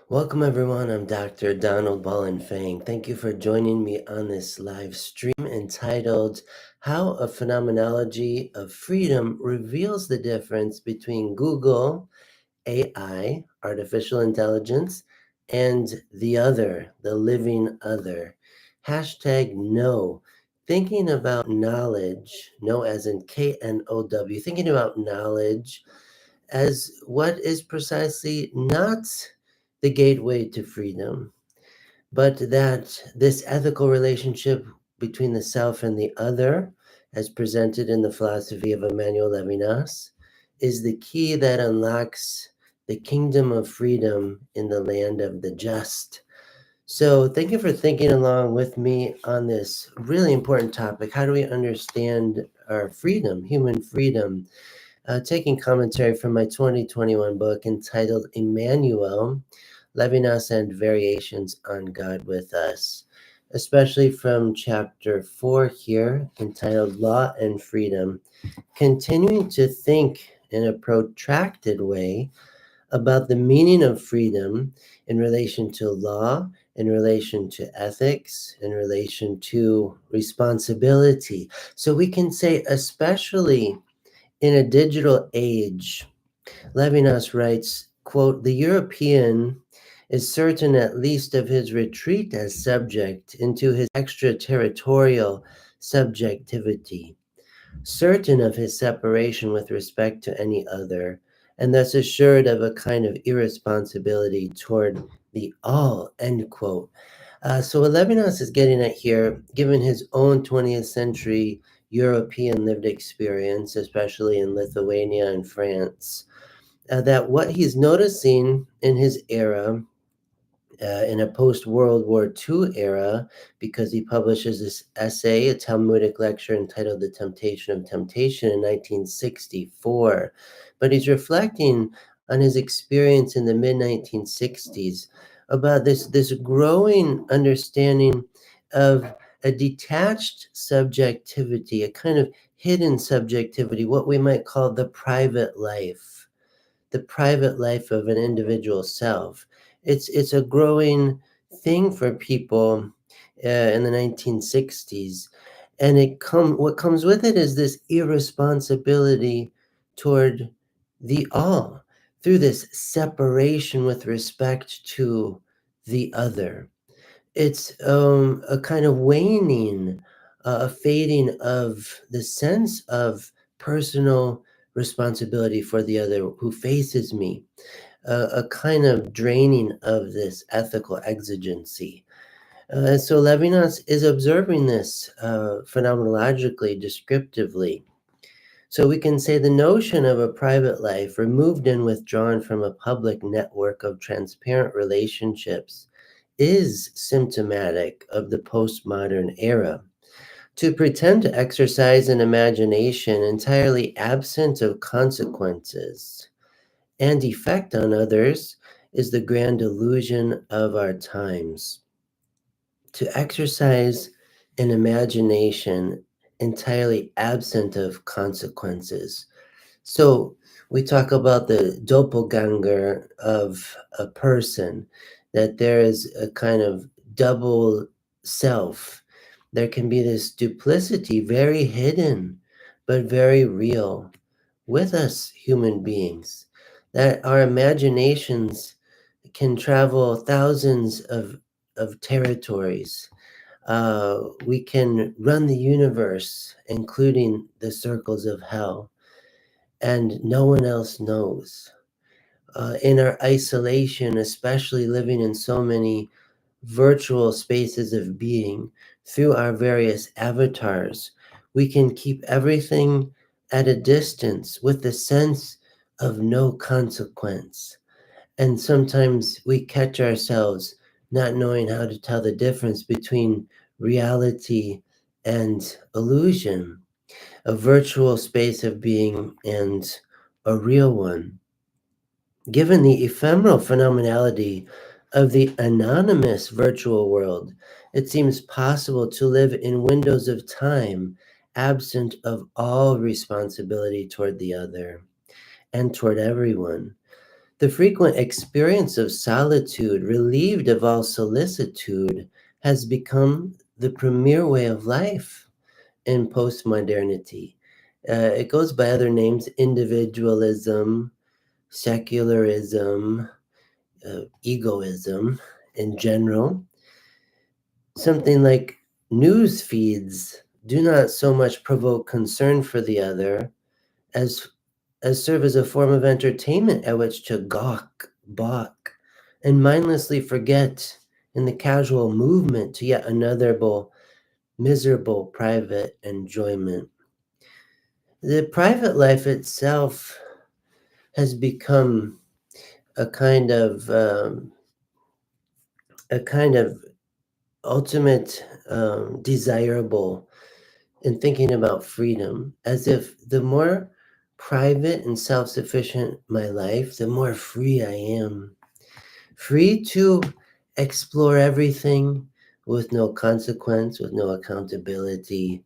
Welcome, everyone. I'm Dr. Donald Wallenfang. Thank you for joining me on this live stream entitled How a Phenomenology of Freedom Reveals the Difference Between Google, AI, artificial intelligence, and the other, the living other. Hashtag no. Thinking about knowledge, no as in KNOW, thinking about knowledge as what is precisely not the gateway to freedom, but that this ethical relationship between the self and the other, as presented in the philosophy of Emmanuel Levinas, is the key that unlocks the kingdom of freedom in the land of the just. So, thank you for thinking along with me on this really important topic. How do we understand our freedom, human freedom? Taking commentary from my 2021 book entitled Emmanuel Levinas and Variations on God with Us, especially from chapter 4 here entitled Law and Freedom, continuing to think in a protracted way about the meaning of freedom in relation to law, in relation to ethics, in relation to responsibility. So we can say, especially in a digital age, Levinas writes, quote, "The European is certain at least of his retreat as subject into his extraterritorial subjectivity, certain of his separation with respect to any other, and thus assured of a kind of irresponsibility toward the all," end quote. So what Levinas is getting at here, given his own 20th century European lived experience, especially in Lithuania and France, that what he's noticing in his era, in a post-World War II era, because he publishes this essay, a Talmudic lecture entitled The Temptation of Temptation in 1964. But he's reflecting on his experience in the mid-1960s about this growing understanding of a detached subjectivity, a kind of hidden subjectivity, what we might call the private life of an individual self. It's a growing thing for people in the 1960s, and what comes with it is this irresponsibility toward the all through this separation with respect to the other. It's a kind of waning, a fading of the sense of personal responsibility for the other who faces me, a kind of draining of this ethical exigency. So Levinas is observing this phenomenologically, descriptively. So we can say the notion of a private life removed and withdrawn from a public network of transparent relationships is symptomatic of the postmodern era. To pretend to exercise an imagination entirely absent of consequences and effect on others is the grand illusion of our times. To exercise an imagination entirely absent of consequences. So we talk about the doppelganger of a person, that there is a kind of double self. There can be this duplicity, very hidden, but very real with us human beings, that our imaginations can travel thousands of territories. We can run the universe, including the circles of hell, and no one else knows. In our isolation, especially living in so many virtual spaces of being through our various avatars, we can keep everything at a distance with the sense of no consequence. And sometimes we catch ourselves not knowing how to tell the difference between reality and illusion, a virtual space of being and a real one. Given the ephemeral phenomenality of the anonymous virtual world, it seems possible to live in windows of time absent of all responsibility toward the other and toward everyone. The frequent experience of solitude, relieved of all solicitude, has become the premier way of life in postmodernity. It goes by other names: individualism, secularism, egoism in general. Something like news feeds do not so much provoke concern for the other as serve as a form of entertainment at which to gawk, balk, and mindlessly forget in the casual movement to yet another miserable private enjoyment. The private life itself has become a kind of ultimate desirable in thinking about freedom, as if the more private and self-sufficient my life, the more free I am. Free to explore everything with no consequence, with no accountability,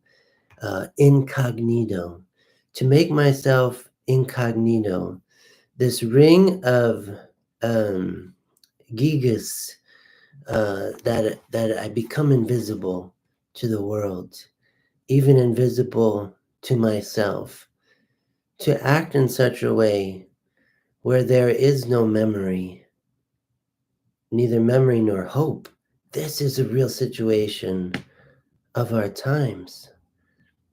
incognito. To make myself incognito, this ring of gigas, that I become invisible to the world, even invisible to myself, to act in such a way where there is no memory, neither memory nor hope. This is a real situation of our times.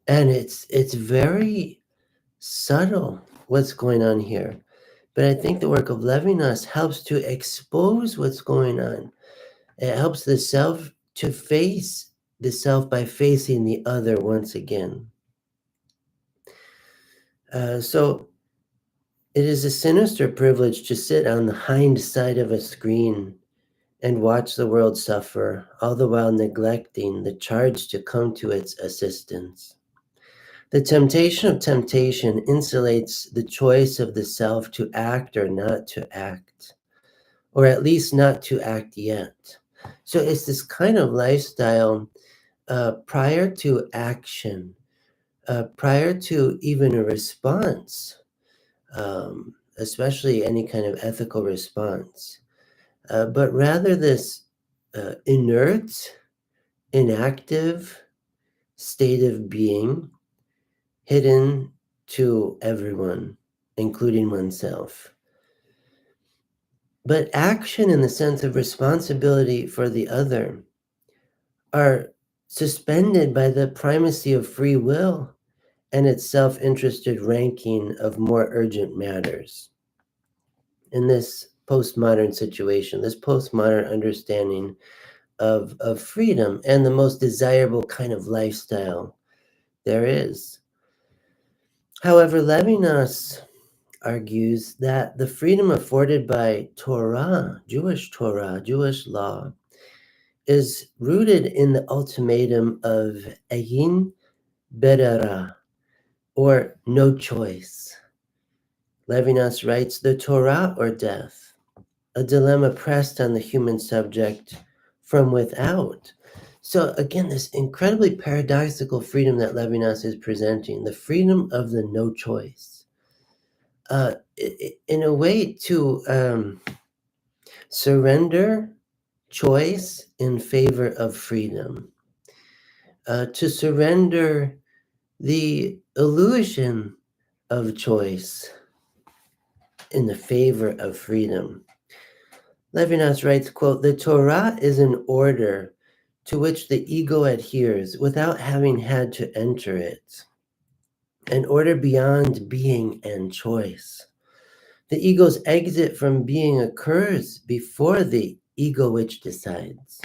And it's very subtle what's going on here. But I think the work of Levinas helps to expose what's going on. It helps the self to face the self by facing the other once again. So it is a sinister privilege to sit on the hind side of a screen and watch the world suffer, all the while neglecting the charge to come to its assistance. The temptation of temptation insulates the choice of the self to act or not to act, or at least not to act yet. So it's this kind of lifestyle prior to action, prior to even a response, especially any kind of ethical response. But rather this inert, inactive state of being hidden to everyone, including oneself. But action in the sense of responsibility for the other are suspended by the primacy of free will and its self-interested ranking of more urgent matters. In this postmodern situation, this postmodern understanding of freedom and the most desirable kind of lifestyle there is. However, Levinas argues that the freedom afforded by Torah, Jewish law, is rooted in the ultimatum of Ein Berera, or no choice. Levinas writes, the Torah or death, a dilemma pressed on the human subject from without. So again, this incredibly paradoxical freedom that Levinas is presenting, the freedom of the no choice, in a way to surrender choice in favor of freedom, to surrender the illusion of choice in the favor of freedom. Levinas writes, quote, the Torah is an order to which the ego adheres without having had to enter it, an order beyond being and choice. The ego's exit from being occurs before the ego which decides.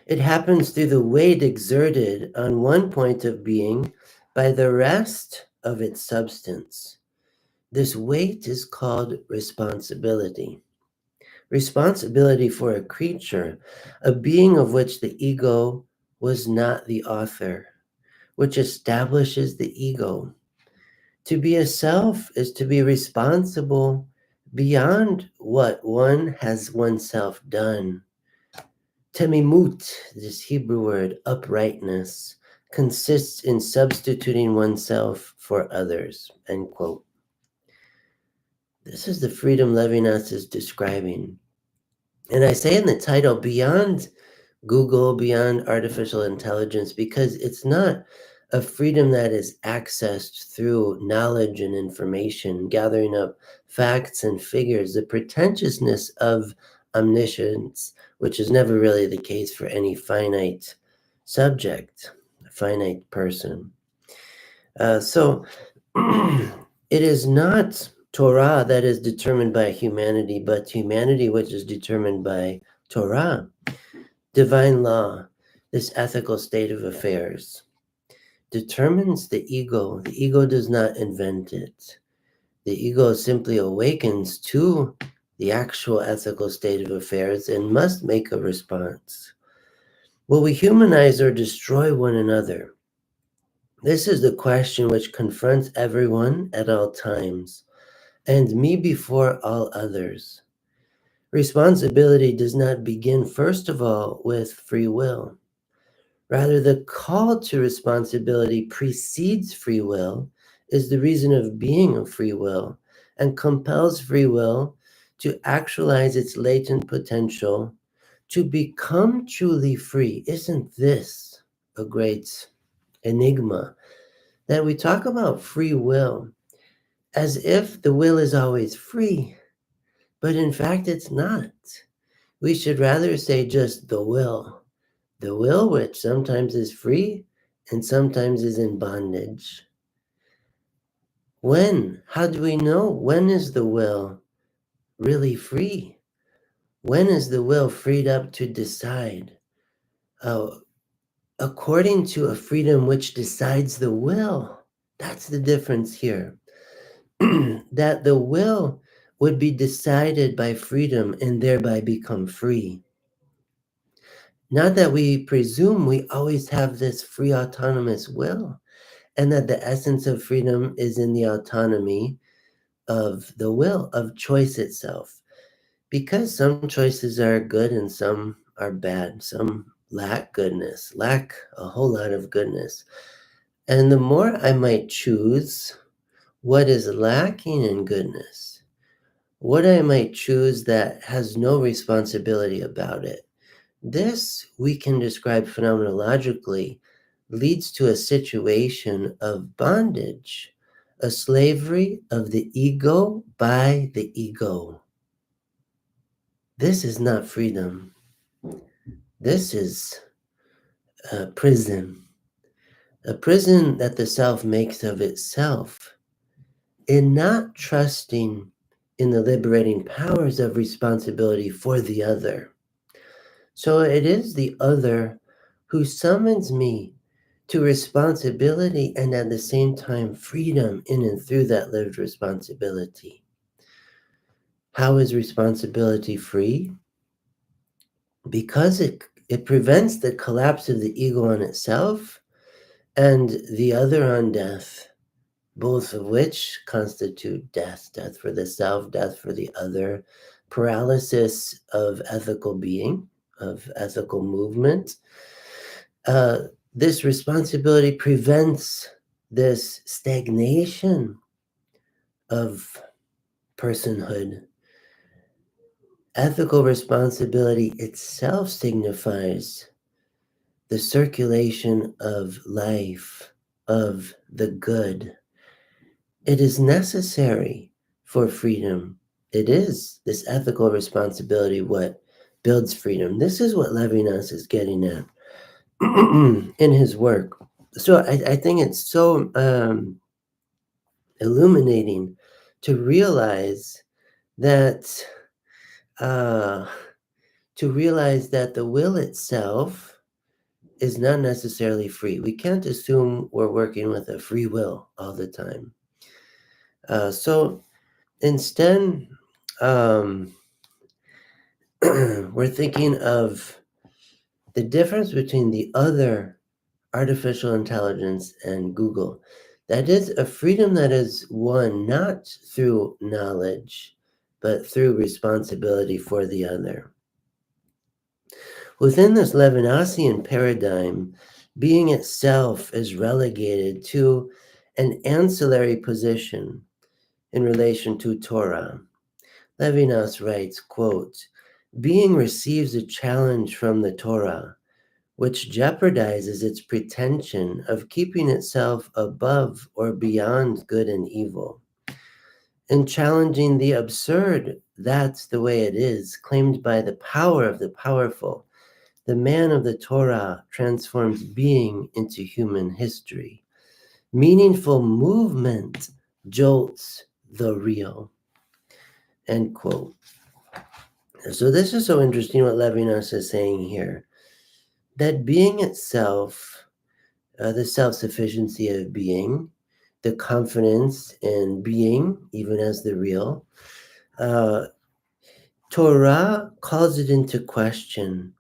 It happens through the weight exerted on one point of being by the rest of its substance. This weight is called responsibility. Responsibility for a creature, a being of which the ego was not the author, which establishes the ego. To be a self is to be responsible beyond what one has oneself done. Temimut, this Hebrew word, uprightness, consists in substituting oneself for others, end quote. This is the freedom Levinas is describing. And I say in the title, beyond Google, beyond artificial intelligence, because it's not a freedom that is accessed through knowledge and information, gathering up facts and figures. The pretentiousness of omniscience, which is never really the case for any finite subject, a finite person. So it is not Torah that is determined by humanity, but humanity which is determined by Torah, divine law, this ethical state of affairs, determines the ego. The ego does not invent it. The ego simply awakens to the actual ethical state of affairs and must make a response. Will we humanize or destroy one another? This is the question which confronts everyone at all times, and me before all others. Responsibility does not begin, first of all, with free will. Rather, the call to responsibility precedes free will, is the reason of being of free will, and compels free will to actualize its latent potential to become truly free. Isn't this a great enigma? That we talk about free will as if the will is always free, but in fact it's not. We should rather say just the will which sometimes is free and sometimes is in bondage. When? How do we know? When is the will really free? When is the will freed up to decide? According to a freedom which decides the will. That's the difference here. That the will would be decided by freedom and thereby become free. Not that we presume we always have this free autonomous will, and that the essence of freedom is in the autonomy of the will, of choice itself. Because some choices are good and some are bad, some lack goodness, lack a whole lot of goodness. And the more I might choose what is lacking in goodness, what I might choose that has no responsibility about it, this we can describe phenomenologically leads to a situation of bondage, a slavery of the ego by the ego. This is not freedom. This is a prison that the self makes of itself in not trusting in the liberating powers of responsibility for the other. So it is the other who summons me to responsibility and at the same time freedom in and through that lived responsibility. How is responsibility free? Because it prevents the collapse of the ego on itself and the other on death, both of which constitute death for the self, death for the other, paralysis of ethical being, of ethical movement. This responsibility prevents this stagnation of personhood. Ethical responsibility itself signifies the circulation of life, of the good. It is necessary for freedom. It is this ethical responsibility what builds freedom. This is what Levinas is getting at in his work. So I think it's so illuminating to realize that the will itself is not necessarily free. We can't assume we're working with a free will all the time. So instead, we're thinking of the difference between the other artificial intelligence and Google. That is a freedom that is won not through knowledge, but through responsibility for the other. Within this Levinasian paradigm, being itself is relegated to an ancillary position in relation to Torah. Levinas writes, quote, "Being receives a challenge from the Torah, which jeopardizes its pretension of keeping itself above or beyond good and evil. In challenging the absurd, that's the way it is, claimed by the power of the powerful, the man of the Torah transforms being into human history. Meaningful movement jolts the real." End quote. So this is so interesting what Levinas is saying here, that being itself, the self-sufficiency of being, the confidence in being, even as the real, Torah calls it into question.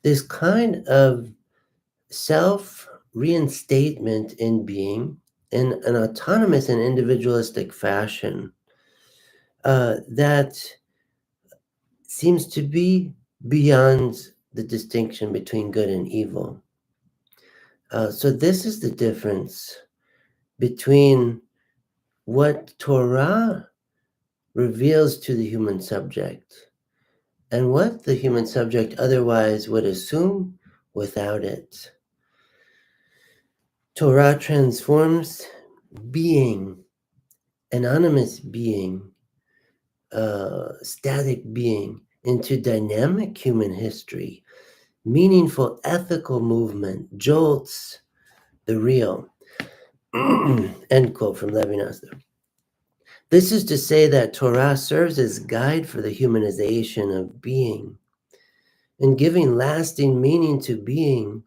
This kind of self-reinstatement in being in an autonomous and individualistic fashion that seems to be beyond the distinction between good and evil. So this is the difference between what Torah reveals to the human subject and what the human subject otherwise would assume without it. Torah transforms being, anonymous being, static being, into dynamic human history, meaningful ethical movement, jolts the real. End quote from Levinas. This is to say that Torah serves as guide for the humanization of being. In giving lasting meaning to being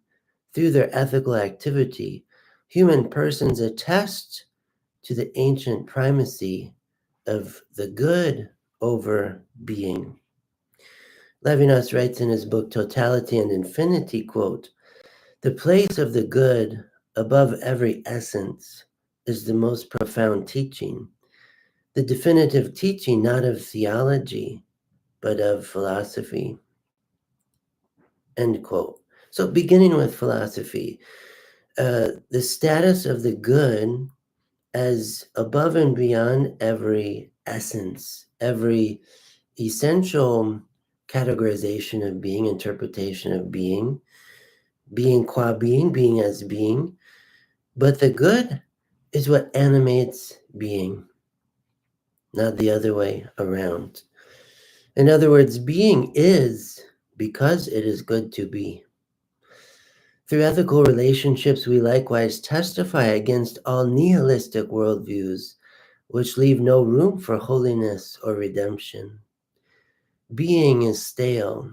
through their ethical activity, human persons attest to the ancient primacy of the good over being. Levinas writes in his book Totality and Infinity, quote, "The place of the good above every essence is the most profound teaching, the definitive teaching not of theology, but of philosophy." End quote. So beginning with philosophy, the status of the good as above and beyond every essence, every essential categorization of being, interpretation of being, being qua being as being, but the good is what animates being, not the other way around. In other words, being is because it is good to be. Through ethical relationships, we likewise testify against all nihilistic worldviews, which leave no room for holiness or redemption. Being is stale,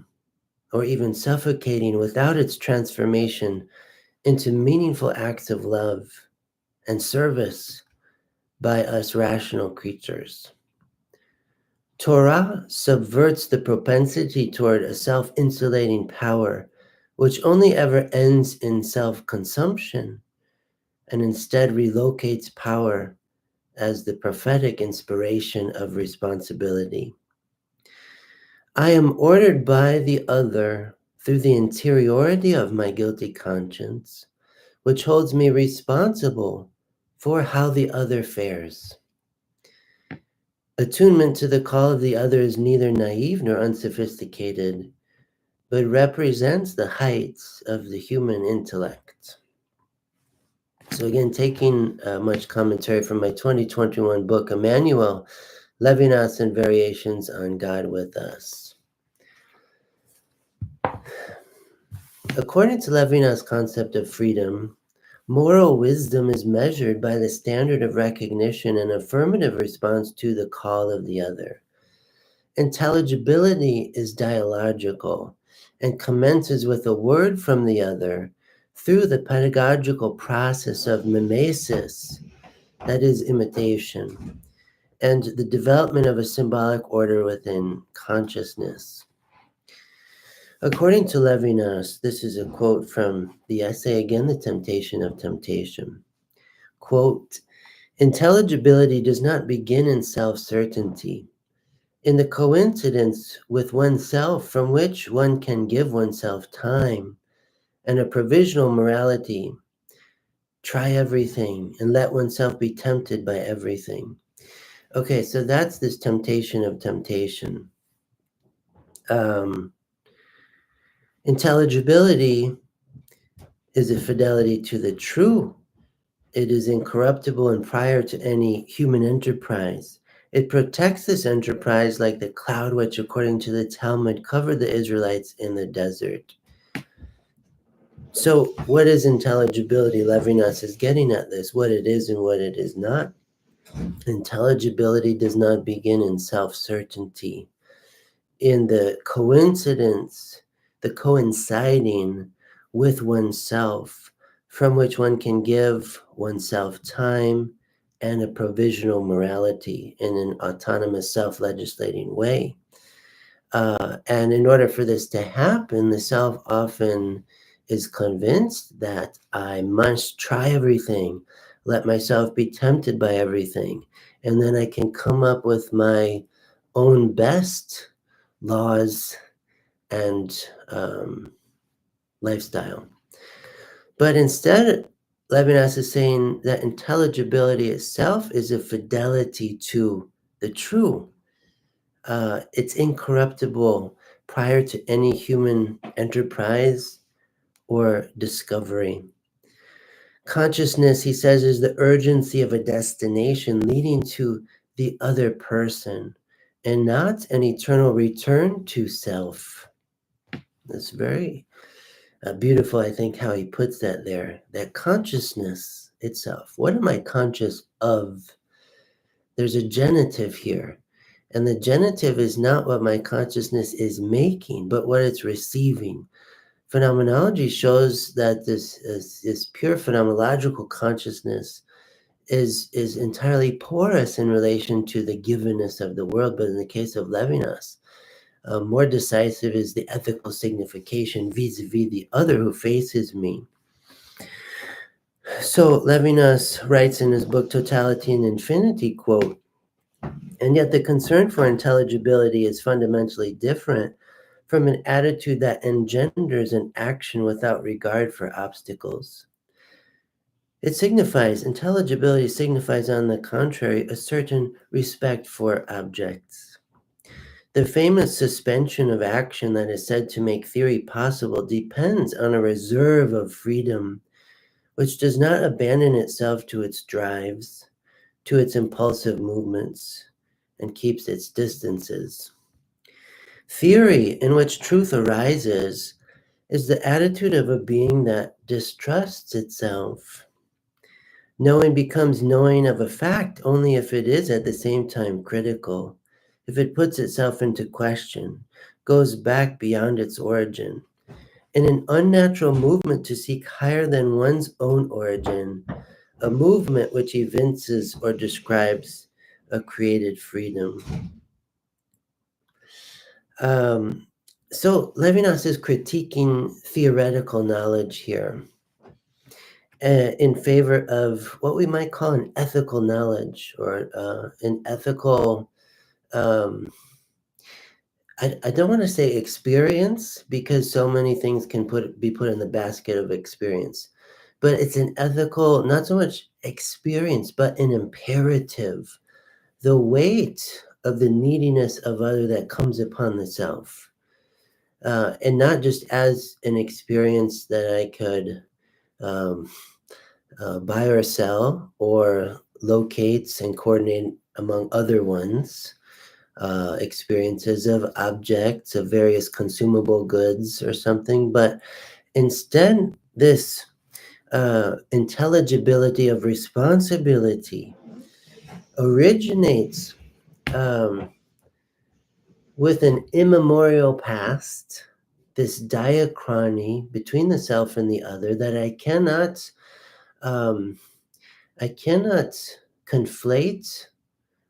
or even suffocating without its transformation into meaningful acts of love and service by us rational creatures. Torah subverts the propensity toward a self-insulating power, which only ever ends in self-consumption, and instead relocates power as the prophetic inspiration of responsibility. I am ordered by the other through the interiority of my guilty conscience, which holds me responsible for how the other fares. Attunement to the call of the other is neither naive nor unsophisticated, but represents the heights of the human intellect. So again, taking much commentary from my 2021 book, Emmanuel Levinas and Variations on God with Us. According to Levinas' concept of freedom, moral wisdom is measured by the standard of recognition and affirmative response to the call of the other. Intelligibility is dialogical and commences with a word from the other through the pedagogical process of mimesis, that is imitation, and the development of a symbolic order within consciousness. According to Levinas, this is a quote from the essay, again, The Temptation of Temptation. Quote, "Intelligibility does not begin in self-certainty, in the coincidence with oneself from which one can give oneself time and a provisional morality. Try everything and let oneself be tempted by everything. Okay, so that's this temptation of temptation. Intelligibility is a fidelity to the true. It is incorruptible and prior to any human enterprise. It protects this enterprise like the cloud which, according to the Talmud, covered the Israelites in the desert. So, what is intelligibility? Levinas is getting at this, what it is and what it is not. Intelligibility does not begin in self-certainty, in the coincidence, the coinciding with oneself, from which one can give oneself time and a provisional morality in an autonomous self-legislating way. And in order for this to happen, the self often is convinced that I must try everything, let myself be tempted by everything, and then I can come up with my own best laws and lifestyle. But instead, Levinas is saying that intelligibility itself is a fidelity to the true. It's incorruptible prior to any human enterprise or discovery. Consciousness, he says, is the urgency of a destination leading to the other person and not an eternal return to self. That's very beautiful, I think, how he puts that there. That consciousness itself. What am I conscious of? There's a genitive here. And the genitive is not what my consciousness is making, but what it's receiving. Phenomenology shows that this pure phenomenological consciousness is entirely porous in relation to the givenness of the world. But in the case of Levinas, more decisive is the ethical signification vis-a-vis the other who faces me. So Levinas writes in his book Totality and Infinity, quote, and yet the concern for intelligibility is fundamentally different from an attitude that engenders an action without regard for obstacles. Intelligibility signifies, on the contrary, a certain respect for objects. The famous suspension of action that is said to make theory possible depends on a reserve of freedom, which does not abandon itself to its drives, to its impulsive movements, and keeps its distances. Theory in which truth arises is the attitude of a being that distrusts itself. Knowing becomes knowing of a fact only if it is at the same time critical, if it puts itself into question, goes back beyond its origin. In an unnatural movement to seek higher than one's own origin, a movement which evinces or describes a created freedom. So Levinas is critiquing theoretical knowledge here in favor of what we might call an ethical knowledge or an ethical, um, I don't want to say experience because so many things can be put in the basket of experience, but it's an ethical, not so much experience, but an imperative, the weight of the neediness of other that comes upon the self. And not just as an experience that I could um, buy or sell or locate and coordinate among other ones, experiences of objects, of various consumable goods or something, but instead this intelligibility of responsibility originates with an immemorial past, this diachrony between the self and the other that um, I cannot conflate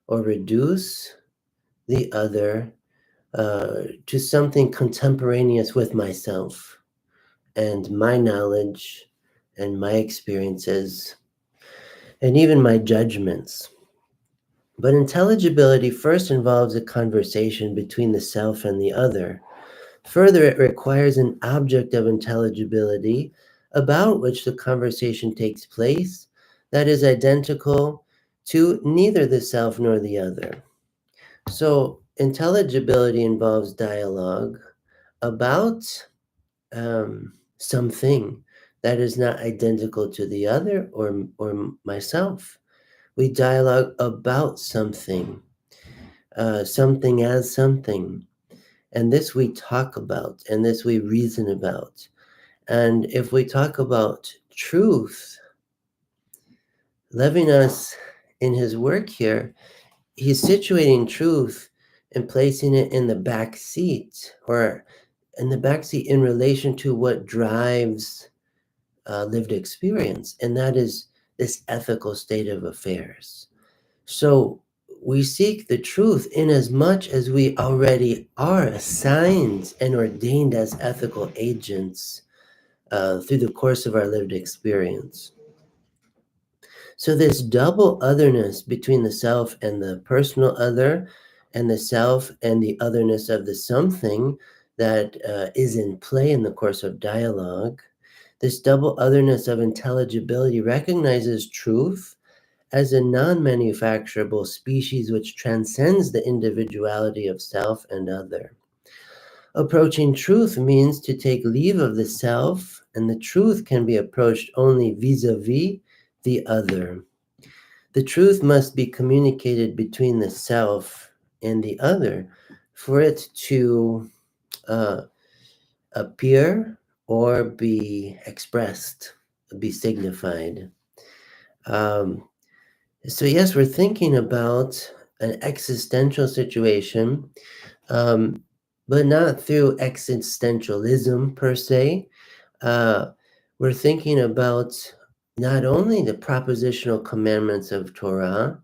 or reduce the other to something contemporaneous with myself and my knowledge and my experiences and even my judgments. But intelligibility first involves a conversation between the self and the other. Further, it requires an object of intelligibility about which the conversation takes place that is identical to neither the self nor the other. So, intelligibility involves dialogue about something that is not identical to the other or myself. We dialogue about something, something as something. And this we talk about, and this we reason about. And if we talk about truth, Levinas, in his work here, he's situating truth and placing it in the back seat, or in the back seat in relation to what drives lived experience, and that is this ethical state of affairs. So we seek the truth in as much as we already are assigned and ordained as ethical agents through the course of our lived experience. So this double otherness between the self and the personal other, and the self and the otherness of the something that is in play in the course of dialogue, this double otherness of intelligibility recognizes truth as a non-manufacturable species which transcends the individuality of self and other. Approaching truth means to take leave of the self, and the truth can be approached only vis-à-vis the other. The truth must be communicated between the self and the other for it to uh, appear or be expressed, be signified. Um, so, yes, we're thinking about an existential situation, um, but not through existentialism per se. Uh, we're thinking about not only the propositional commandments of Torah,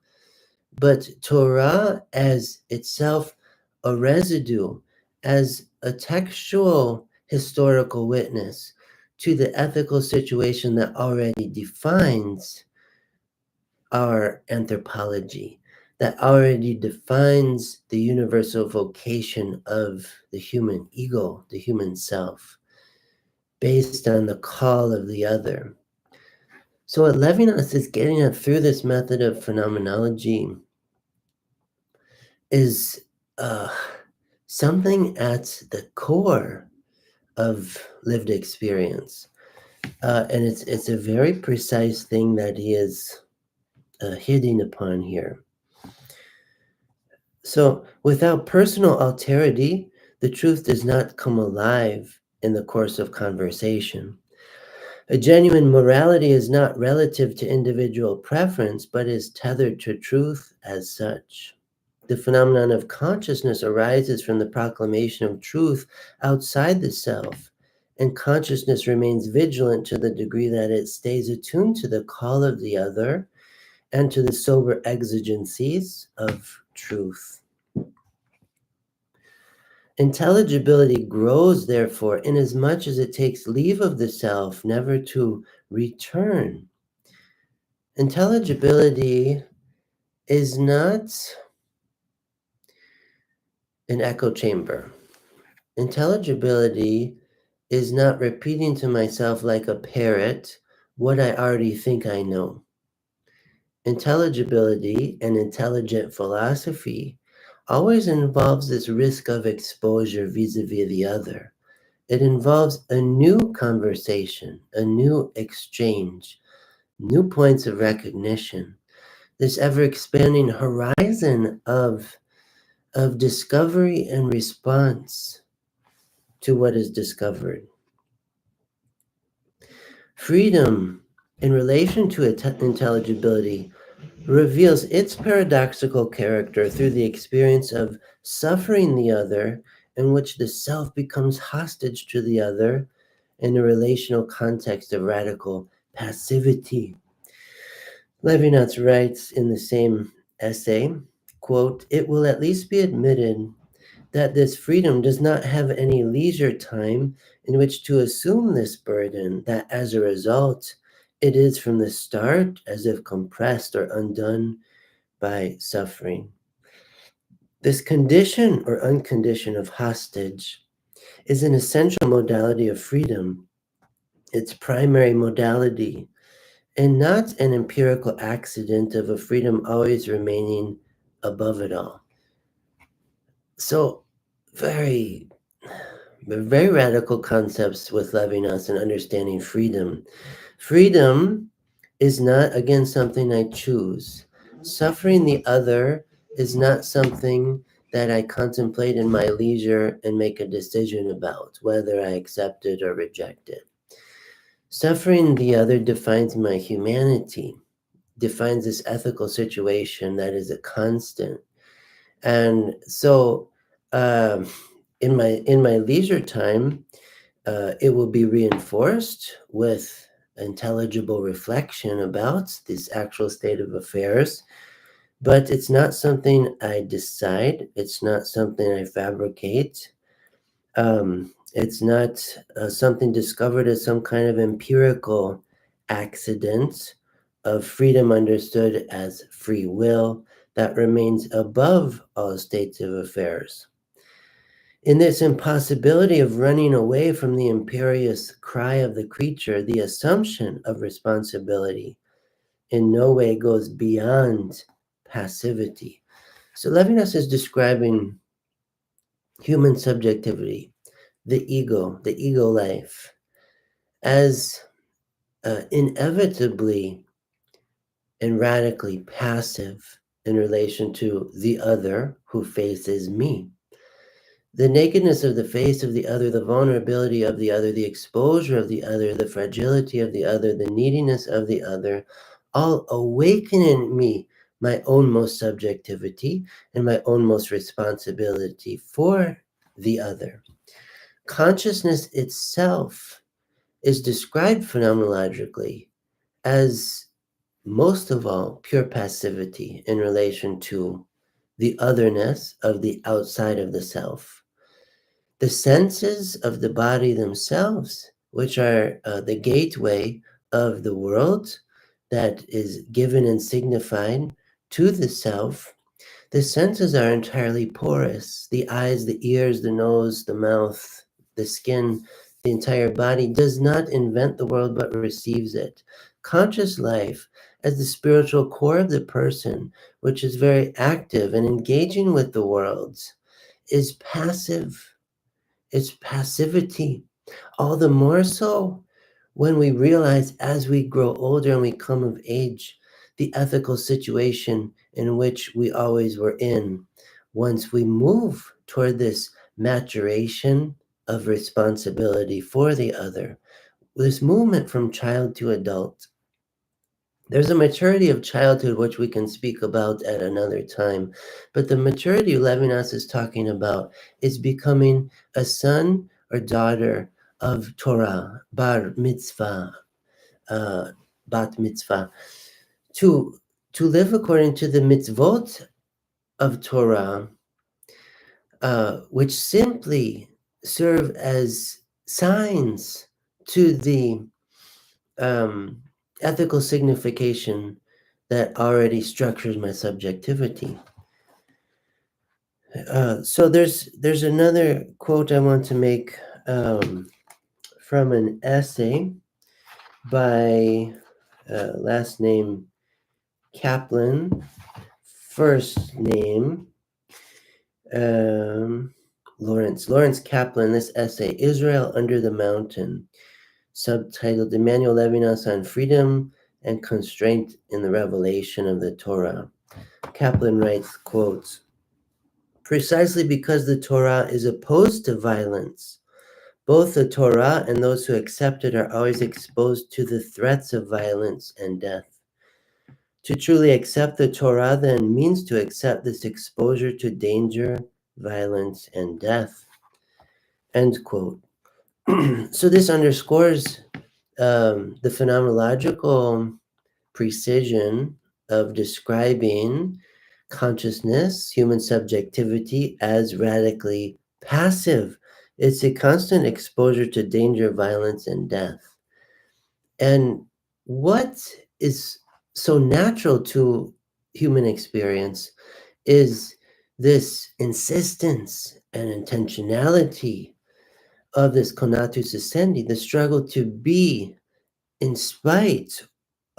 but Torah as itself a residue, as a textual historical witness to the ethical situation that already defines our anthropology, that already defines the universal vocation of the human ego, the human self, based on the call of the other. So what Levinas is getting at through this method of phenomenology is something at the core of lived experience. And it's a very precise thing that he is hitting upon here. So without personal alterity, the truth does not come alive in the course of conversation. A genuine morality is not relative to individual preference, but is tethered to truth as such. The phenomenon of consciousness arises from the proclamation of truth outside the self, and consciousness remains vigilant to the degree that it stays attuned to the call of the other and to the sober exigencies of truth. Intelligibility grows, therefore, inasmuch as it takes leave of the self, never to return. Intelligibility is not an echo chamber. Intelligibility is not repeating to myself like a parrot what I already think I know. Intelligibility and intelligent philosophy always involves this risk of exposure vis-a-vis the other. It involves a new conversation, a new exchange, new points of recognition, this ever-expanding horizon of discovery and response to what is discovered. Freedom in relation to intelligibility reveals its paradoxical character through the experience of suffering the other, in which the self becomes hostage to the other in a relational context of radical passivity. Levinas writes in the same essay, quote, "It will at least be admitted that this freedom does not have any leisure time in which to assume this burden, that as a result, it is from the start as if compressed or undone by suffering. This condition or uncondition of hostage is an essential modality of freedom, its primary modality, and not an empirical accident of a freedom always remaining above it all. So, very, very radical concepts with Levinas and understanding freedom. Freedom is not, again, something I choose. Suffering the other is not something that I contemplate in my leisure and make a decision about, whether I accept it or reject it. Suffering the other defines my humanity, defines this ethical situation that is a constant. And so, um, in my leisure time, it will be reinforced with intelligible reflection about this actual state of affairs. But it's not something I decide. It's not something I fabricate. It's not something discovered as some kind of empirical accident of freedom understood as free will that remains above all states of affairs. In this impossibility of running away from the imperious cry of the creature, the assumption of responsibility in no way goes beyond passivity. So Levinas is describing human subjectivity, the ego life, as inevitably and radically passive in relation to the other who faces me. The nakedness of the face of the other, the vulnerability of the other, the exposure of the other, the fragility of the other, the neediness of the other, all awaken in me my own most subjectivity and my own most responsibility for the other. Consciousness itself is described phenomenologically as most of all pure passivity in relation to the otherness of the outside of the self. The senses of the body themselves, which are the gateway of the world that is given and signified to the self, the senses are entirely porous. The eyes, the ears, the nose, the mouth, the skin, the entire body does not invent the world but receives it. Conscious life, as the spiritual core of the person, which is very active and engaging with the world, is passive. It's passivity. All the more so when we realize as we grow older and we come of age, the ethical situation in which we always were in. Once we move toward this maturation of responsibility for the other, this movement from child to adult, there's a maturity of childhood which we can speak about at another time. But the maturity Levinas is talking about is becoming a son or daughter of Torah, bar mitzvah, uh, bat mitzvah, to live according to the mitzvot of Torah, which simply serve as signs to the um, ethical signification that already structures my subjectivity. So there's another quote I want to make from an essay by last name Kaplan, first name Lawrence Kaplan. This essay, Israel Under the Mountain, subtitled Emmanuel Levinas on Freedom and Constraint in the Revelation of the Torah. Kaplan writes, quotes, precisely because the Torah is opposed to violence, both the Torah and those who accept it are always exposed to the threats of violence and death. To truly accept the Torah then means to accept this exposure to danger, violence, and death. End quote. So this underscores the phenomenological precision of describing consciousness, human subjectivity, as radically passive. It's a constant exposure to danger, violence, and death. And what is so natural to human experience is this insistence and intentionality of this conatus essendi, the struggle to be in spite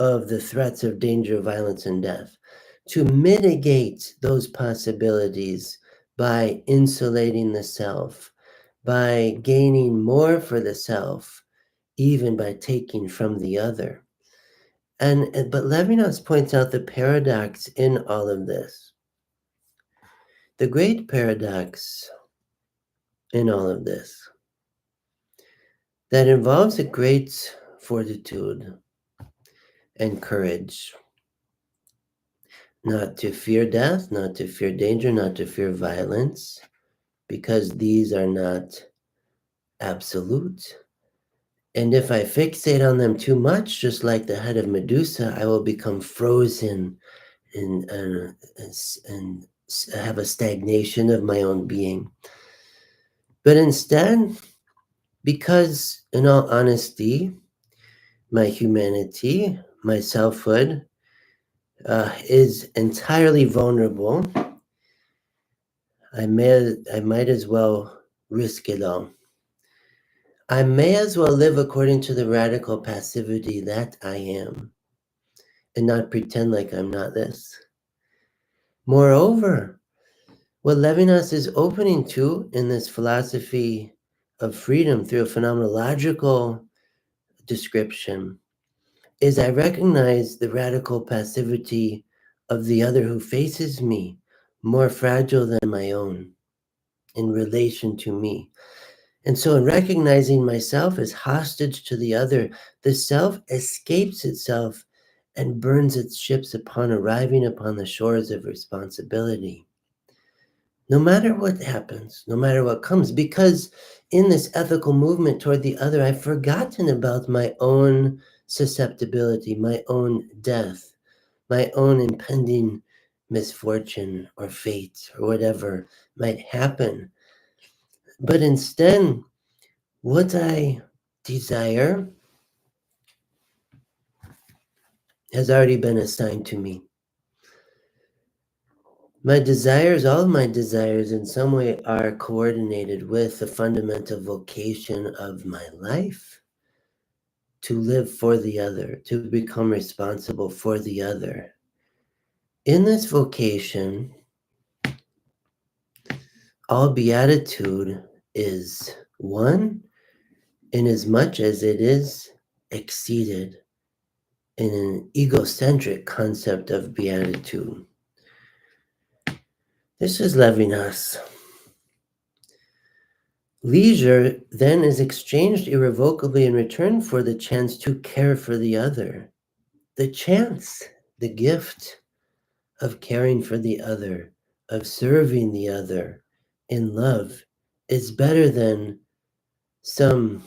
of the threats of danger, violence, and death, to mitigate those possibilities by insulating the self, by gaining more for the self, even by taking from the other. But Levinas points out the paradox in all of this. The great paradox in all of this that involves a great fortitude and courage, not to fear death, not to fear danger, not to fear violence, because these are not absolute. And if I fixate on them too much, just like the head of Medusa, I will become frozen and have a stagnation of my own being. But instead, because in all honesty, my humanity, my selfhood, is entirely vulnerable, I might as well risk it all. I may as well live according to the radical passivity that I am and not pretend like I'm not this. Moreover, what Levinas is opening to in this philosophy of freedom through a phenomenological description is I recognize the radical passivity of the other who faces me, more fragile than my own in relation to me. And so in recognizing myself as hostage to the other, the self escapes itself and burns its ships upon arriving upon the shores of responsibility. No matter what happens, no matter what comes, because in this ethical movement toward the other, I've forgotten about my own susceptibility, my own death, my own impending misfortune or fate or whatever might happen. But instead, what I desire has already been assigned to me. My desires, all of my desires in some way are coordinated with the fundamental vocation of my life to live for the other, to become responsible for the other. In this vocation, all beatitude is one, inasmuch as it is exceeded in an egocentric concept of beatitude. This is Levinas. Leisure then is exchanged irrevocably in return for the chance to care for the other. The chance, the gift of caring for the other, of serving the other in love is better than some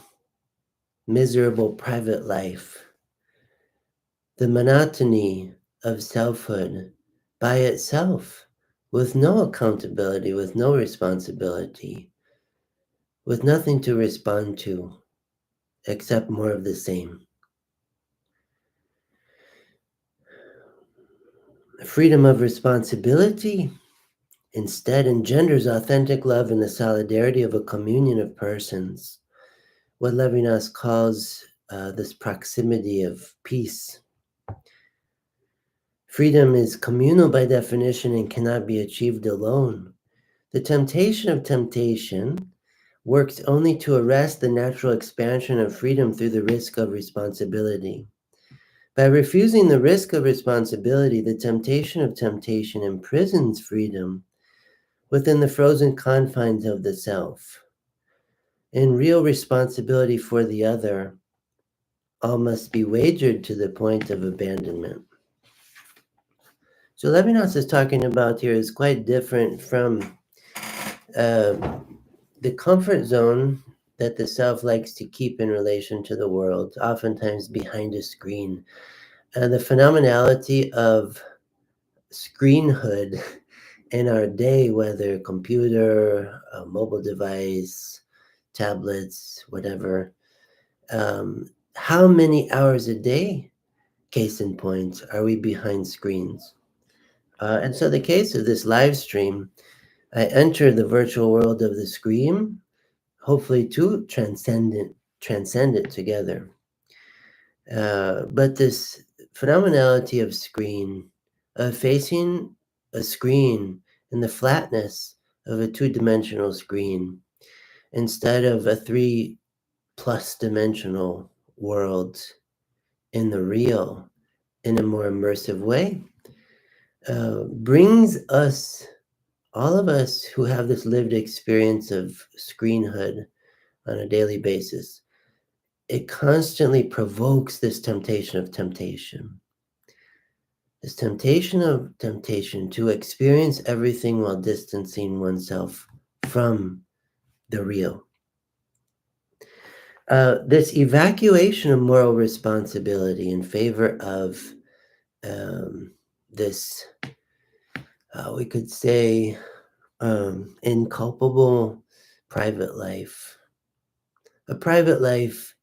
miserable private life. The monotony of selfhood by itself, with no accountability, with no responsibility, with nothing to respond to except more of the same. Freedom of responsibility instead engenders authentic love and the solidarity of a communion of persons, what Levinas calls this proximity of peace. Freedom is communal by definition and cannot be achieved alone. The temptation of temptation works only to arrest the natural expansion of freedom through the risk of responsibility. By refusing the risk of responsibility, the temptation of temptation imprisons freedom within the frozen confines of the self. In real responsibility for the other, all must be wagered to the point of abandonment. So Levinas is talking about here is quite different from the comfort zone that the self likes to keep in relation to the world, oftentimes behind a screen. The phenomenality of screenhood in our day, whether computer, mobile device, tablets, whatever, how many hours a day, case in point, are we behind screens? And so the case of this live stream, I enter the virtual world of the screen, hopefully to transcend it together. But this phenomenality of screen, of facing a screen in the flatness of a two-dimensional screen instead of a three plus dimensional world in the real in a more immersive way, brings us, all of us who have this lived experience of screenhood on a daily basis, it constantly provokes this temptation of temptation. This temptation of temptation to experience everything while distancing oneself from the real. This evacuation of moral responsibility in favor of this, we could say, inculpable private life. A private life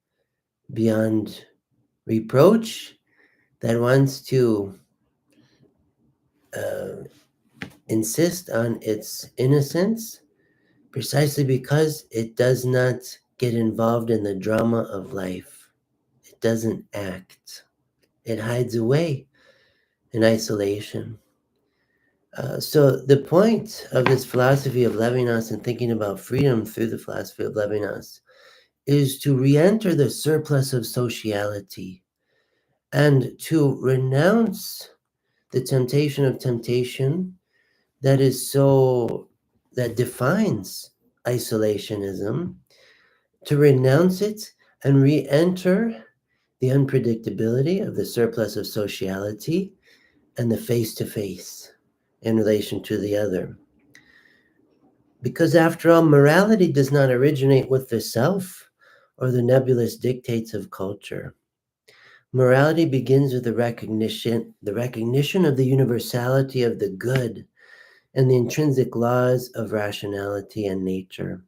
beyond reproach that wants to insist on its innocence precisely because it does not get involved in the drama of life. It doesn't act. It hides away in isolation. So the point of this philosophy of Levinas and thinking about freedom through the philosophy of Levinas is to re-enter the surplus of sociality and to renounce the temptation of temptation that defines isolationism, to renounce it and re-enter the unpredictability of the surplus of sociality and the face-to-face in relation to the other. Because after all, morality does not originate with the self or the nebulous dictates of culture. Morality begins with the recognition of the universality of the good and the intrinsic laws of rationality and nature.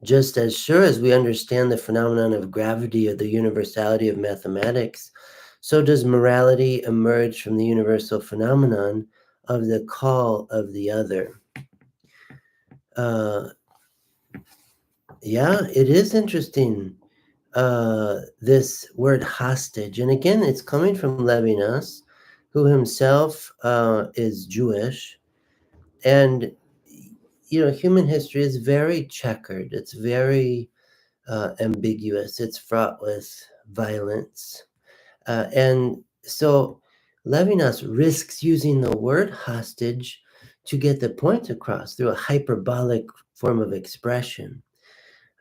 Just as sure as we understand the phenomenon of gravity or the universality of mathematics, so does morality emerge from the universal phenomenon of the call of the other. Yeah, it is interesting, this word hostage. And again, it's coming from Levinas, who himself is Jewish. And, human history is very checkered. It's very ambiguous. It's fraught with violence. And so Levinas risks using the word hostage to get the point across through a hyperbolic form of expression.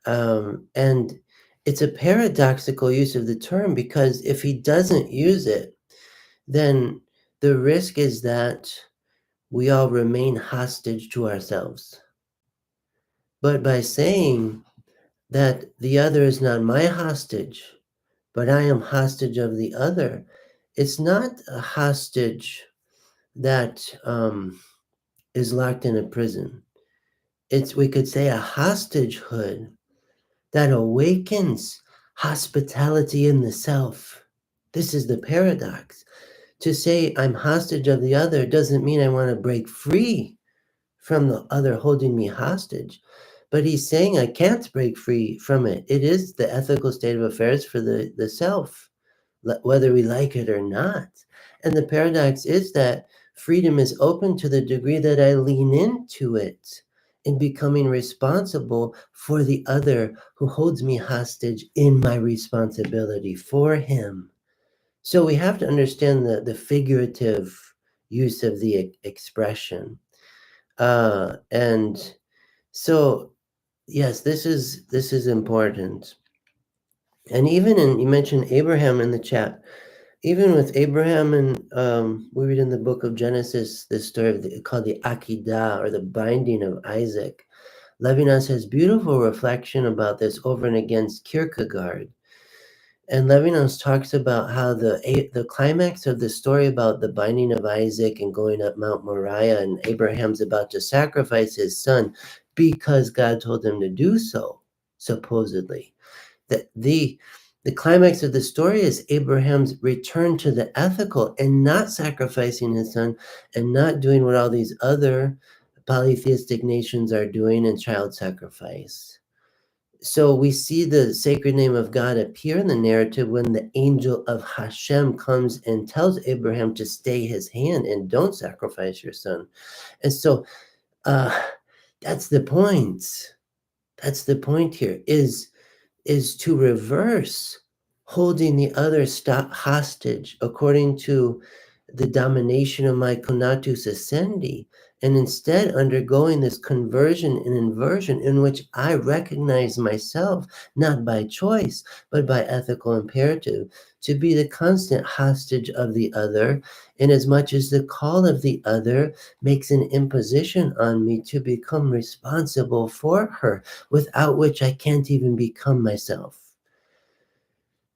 And it's a paradoxical use of the term, because if he doesn't use it, then the risk is that we all remain hostage to ourselves. But by saying that the other is not my hostage, but I am hostage of the other, it's not a hostage that is locked in a prison. It's, we could say, a hostagehood that awakens hospitality in the self. This is the paradox. To say I'm hostage of the other doesn't mean I want to break free from the other holding me hostage. But he's saying I can't break free from it. It is the ethical state of affairs for the self, whether we like it or not. And the paradox is that freedom is open to the degree that I lean into it in becoming responsible for the other who holds me hostage in my responsibility for him. So we have to understand the figurative use of the expression. And so, yes, this is important. And even you mentioned Abraham in the chat. Even with Abraham, and we read in the book of Genesis this story called the Akedah, or the binding of Isaac. Levinas has beautiful reflection about this over and against Kierkegaard. And Levinas talks about how the climax of the story about the binding of Isaac and going up Mount Moriah, and Abraham's about to sacrifice his son because God told him to do so, supposedly. That the climax of the story is Abraham's return to the ethical and not sacrificing his son and not doing what all these other polytheistic nations are doing in child sacrifice. So we see the sacred name of God appear in the narrative when the angel of Hashem comes and tells Abraham to stay his hand and don't sacrifice your son. And so uh, that's the point. That's the point here is to reverse holding the other hostage according to the domination of my conatus ascendi, and instead undergoing this conversion and inversion in which I recognize myself, not by choice, but by ethical imperative, to be the constant hostage of the other, inasmuch as the call of the other makes an imposition on me to become responsible for her, without which I can't even become myself.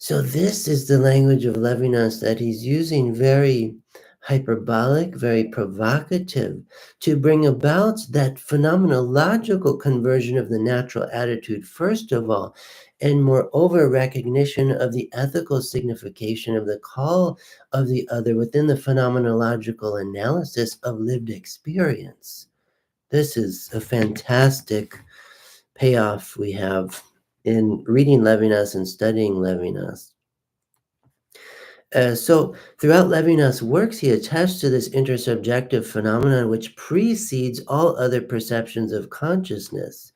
So this is the language of Levinas that he's using, very hyperbolic, very provocative, to bring about that phenomenological conversion of the natural attitude, first of all, and moreover, recognition of the ethical signification of the call of the other within the phenomenological analysis of lived experience. This is a fantastic payoff we have in reading Levinas and studying Levinas. So throughout Levinas' works, he attests to this intersubjective phenomenon which precedes all other perceptions of consciousness.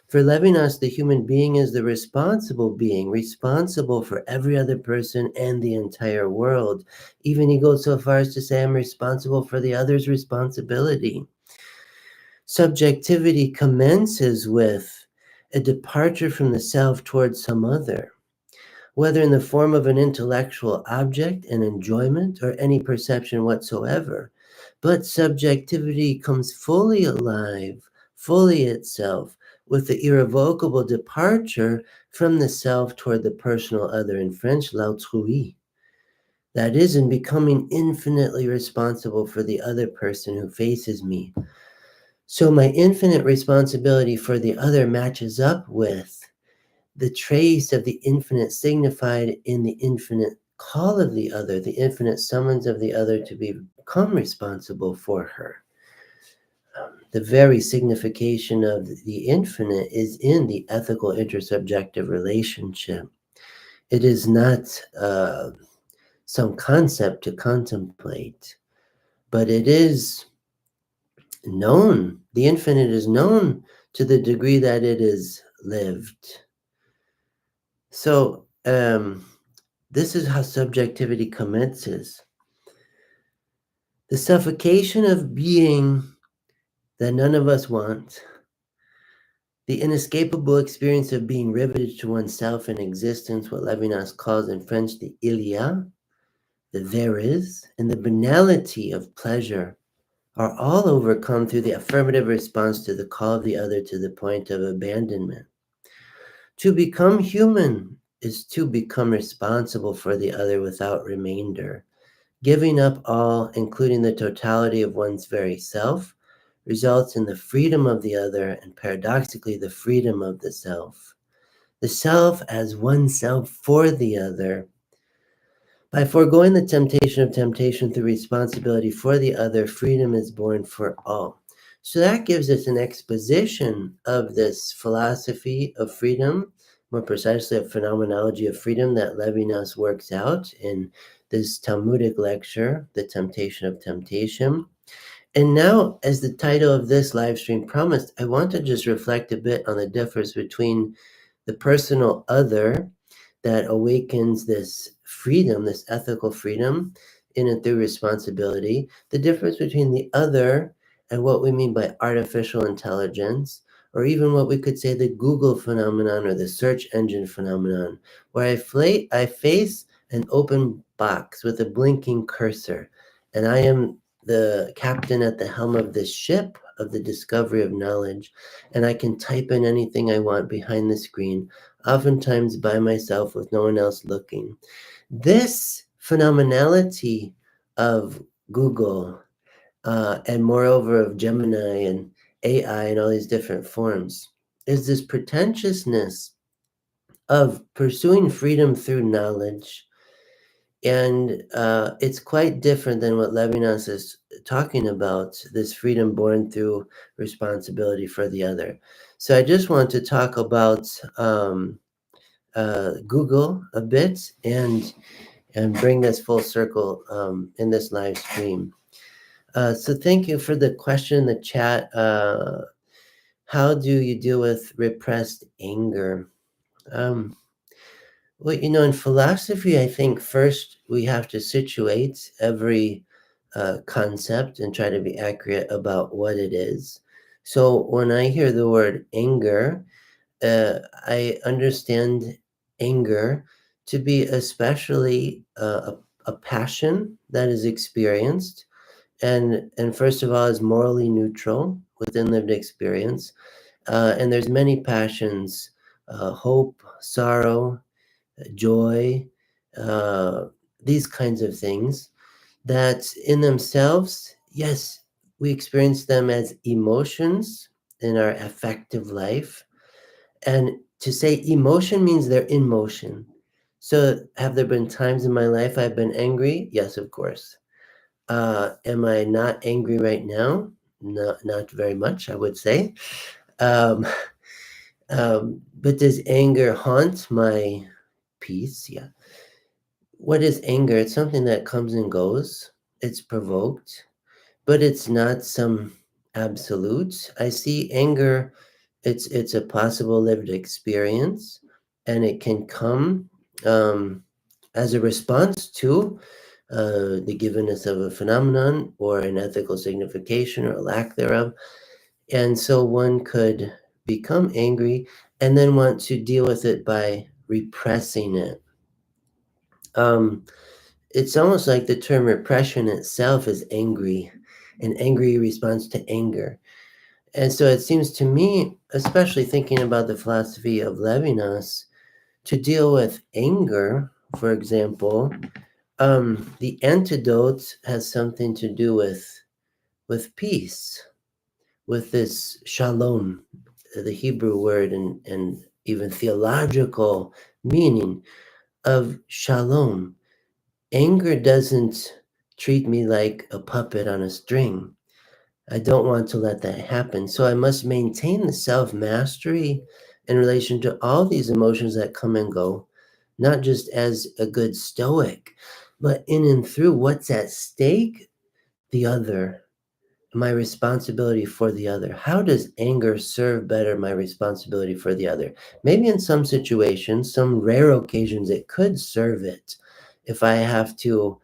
For Levinas, the human being is the responsible being, responsible for every other person and the entire world. Even he goes so far as to say, I'm responsible for the other's responsibility. Subjectivity commences with a departure from the self towards some other, whether in the form of an intellectual object, an enjoyment, or any perception whatsoever. But subjectivity comes fully alive, fully itself, with the irrevocable departure from the self toward the personal other, in French, l'autrui. That is, in becoming infinitely responsible for the other person who faces me. So my infinite responsibility for the other matches up with the trace of the infinite signified in the infinite call of the other, the infinite summons of the other to become responsible for her. The very signification of the infinite is in the ethical intersubjective relationship. It is not some concept to contemplate, but it is known. The infinite is known to the degree that it is lived. So, this is how subjectivity commences. The suffocation of being that none of us want, the inescapable experience of being riveted to oneself in existence, what Levinas calls in French the il y a, the there is, and the banality of pleasure are all overcome through the affirmative response to the call of the other to the point of abandonment. To become human is to become responsible for the other without remainder. Giving up all, including the totality of one's very self, results in the freedom of the other and paradoxically the freedom of the self. The self as oneself for the other. By foregoing the temptation of temptation through responsibility for the other, freedom is born for all. So that gives us an exposition of this philosophy of freedom, more precisely a phenomenology of freedom that Levinas works out in this Talmudic lecture, The Temptation of Temptation. And now, as the title of this live stream promised, I want to just reflect a bit on the difference between the personal other that awakens this freedom, this ethical freedom in and through responsibility, the difference between the other and what we mean by artificial intelligence, or even what we could say the Google phenomenon or the search engine phenomenon, where I face an open box with a blinking cursor, and I am the captain at the helm of this ship of the discovery of knowledge, and I can type in anything I want behind the screen, oftentimes by myself with no one else looking. This phenomenality of Google and moreover of Gemini and AI and all these different forms is this pretentiousness of pursuing freedom through knowledge And it's quite different than what Levinas is talking about, this freedom born through responsibility for the other. So I just want to talk about Google a bit and bring this full circle in this live stream. So thank you for the question in the chat. How do you deal with repressed anger? Well, in philosophy, I think first we have to situate every concept and try to be accurate about what it is. So when I hear the word anger, I understand anger to be especially a passion that is experienced, and first of all is morally neutral within lived experience. And there's many passions: hope, sorrow, joy, uh, these kinds of things that in themselves, yes, we experience them as emotions in our affective life. And to say emotion means they're in motion. So have there been times in my life I've been angry? Yes, of course. Am I not angry right now? No, not very much, I would say. Um, but does anger haunt my peace? Yeah. What is anger? It's something that comes and goes. It's provoked, but it's not some absolute. I see anger, it's a possible lived experience, and it can come as a response to the givenness of a phenomenon or an ethical signification or a lack thereof. And so one could become angry and then want to deal with it by repressing it. It's almost like the term repression itself is angry, an angry response to anger. And so it seems to me, especially thinking about the philosophy of Levinas, to deal with anger, for example, the antidote has something to do with peace, with this shalom, the Hebrew word and even theological meaning of shalom. Anger doesn't treat me like a puppet on a string. I don't want to let that happen. So I must maintain the self mastery in relation to all these emotions that come and go, not just as a good stoic, but in and through what's at stake, the other, my responsibility for the other. How does anger serve better my responsibility for the other? Maybe in some situations, some rare occasions, it could serve it. If I have to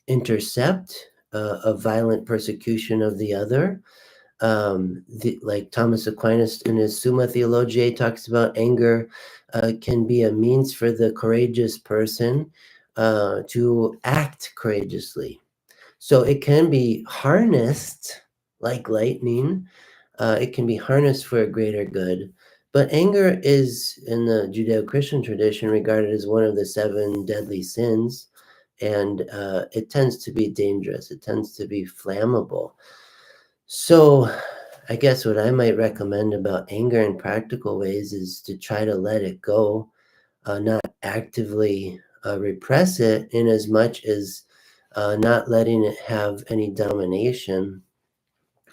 intercept a violent persecution of the other, like Thomas Aquinas in his Summa Theologiae talks about, anger can be a means for the courageous person to act courageously. So it can be harnessed like lightning. It can be harnessed for a greater good. But anger is, in the Judeo-Christian tradition, regarded as one of the 7 deadly sins, and it tends to be dangerous. It tends to be flammable. So I guess what I might recommend about anger in practical ways is to try to let it go, not actively repress it, in as much as not letting it have any domination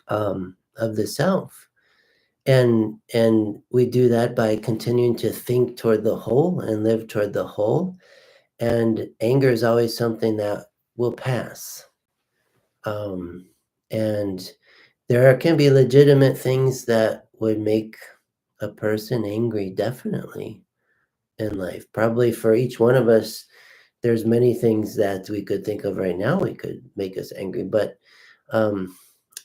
of the self. And we do that by continuing to think toward the whole and live toward the whole. And anger is always something that will pass. And there can be legitimate things that would make a person angry, definitely, in life. Probably for each one of us, there's many things that we could think of right now we could make us angry. But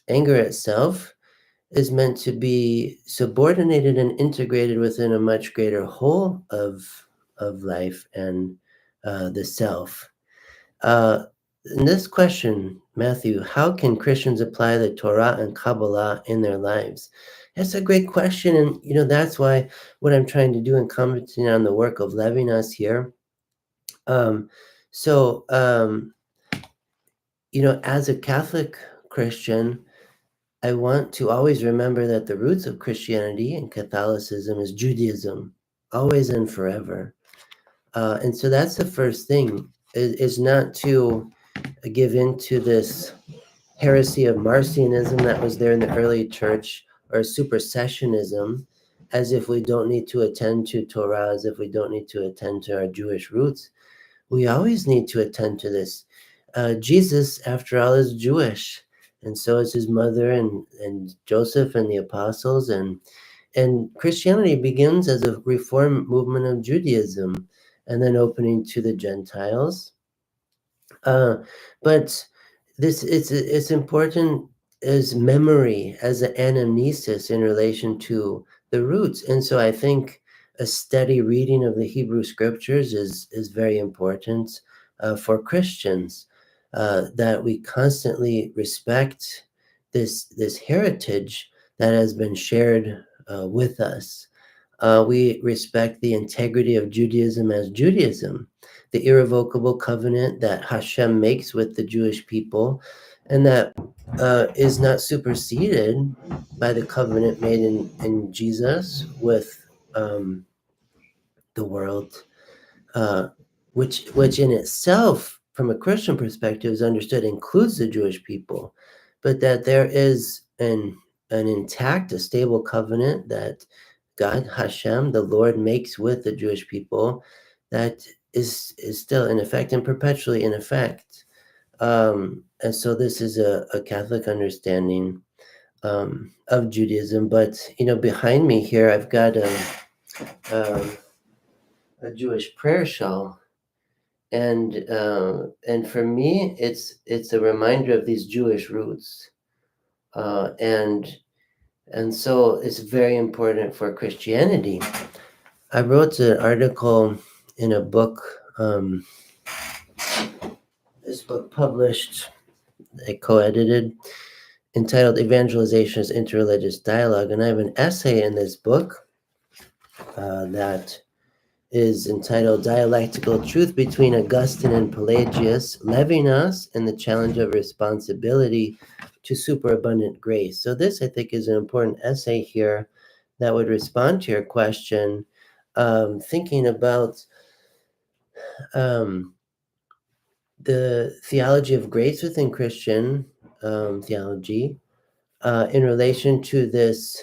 anger itself is meant to be subordinated and integrated within a much greater whole of life and the self. In this question, Matthew, how can Christians apply the Torah and Kabbalah in their lives? That's a great question, and that's why what I'm trying to do in commenting on the work of Levinas here. Um, so, as a Catholic Christian, I want to always remember that the roots of Christianity and Catholicism is Judaism, always and forever. And so that's the first thing. is not to give in to this heresy of Marcionism that was there in the early church, or supersessionism, as if we don't need to attend to Torah, as if we don't need to attend to our Jewish roots. We always need to attend to this. Jesus, after all, is Jewish, and so is his mother and Joseph and the apostles, and Christianity begins as a reform movement of Judaism, and then opening to the Gentiles. But it's important as memory, as an anamnesis in relation to the roots. And so I think a steady reading of the Hebrew scriptures is very important for Christians, that we constantly respect this heritage that has been shared with us. We respect the integrity of Judaism as Judaism, the irrevocable covenant that Hashem makes with the Jewish people, and that is not superseded by the covenant made in Jesus with the world, uh, which in itself, from a Christian perspective, is understood includes the Jewish people, but that there is an intact, a stable covenant that God, Hashem, the Lord, makes with the Jewish people, that is still in effect and perpetually in effect. And so this is a Catholic understanding of Judaism. But behind me here, I've got um, a Jewish prayer shawl, and for me, it's a reminder of these Jewish roots, and so it's very important for Christianity. I wrote an article in a book, this book published, I co-edited, entitled Evangelization as Interreligious Dialogue, and I have an essay in this book that is entitled Dialectical Truth Between Augustine and Pelagius, Levinas and the Challenge of Responsibility to Superabundant Grace. So this, I think, is an important essay here that would respond to your question, thinking about the theology of grace within Christian theology in relation to this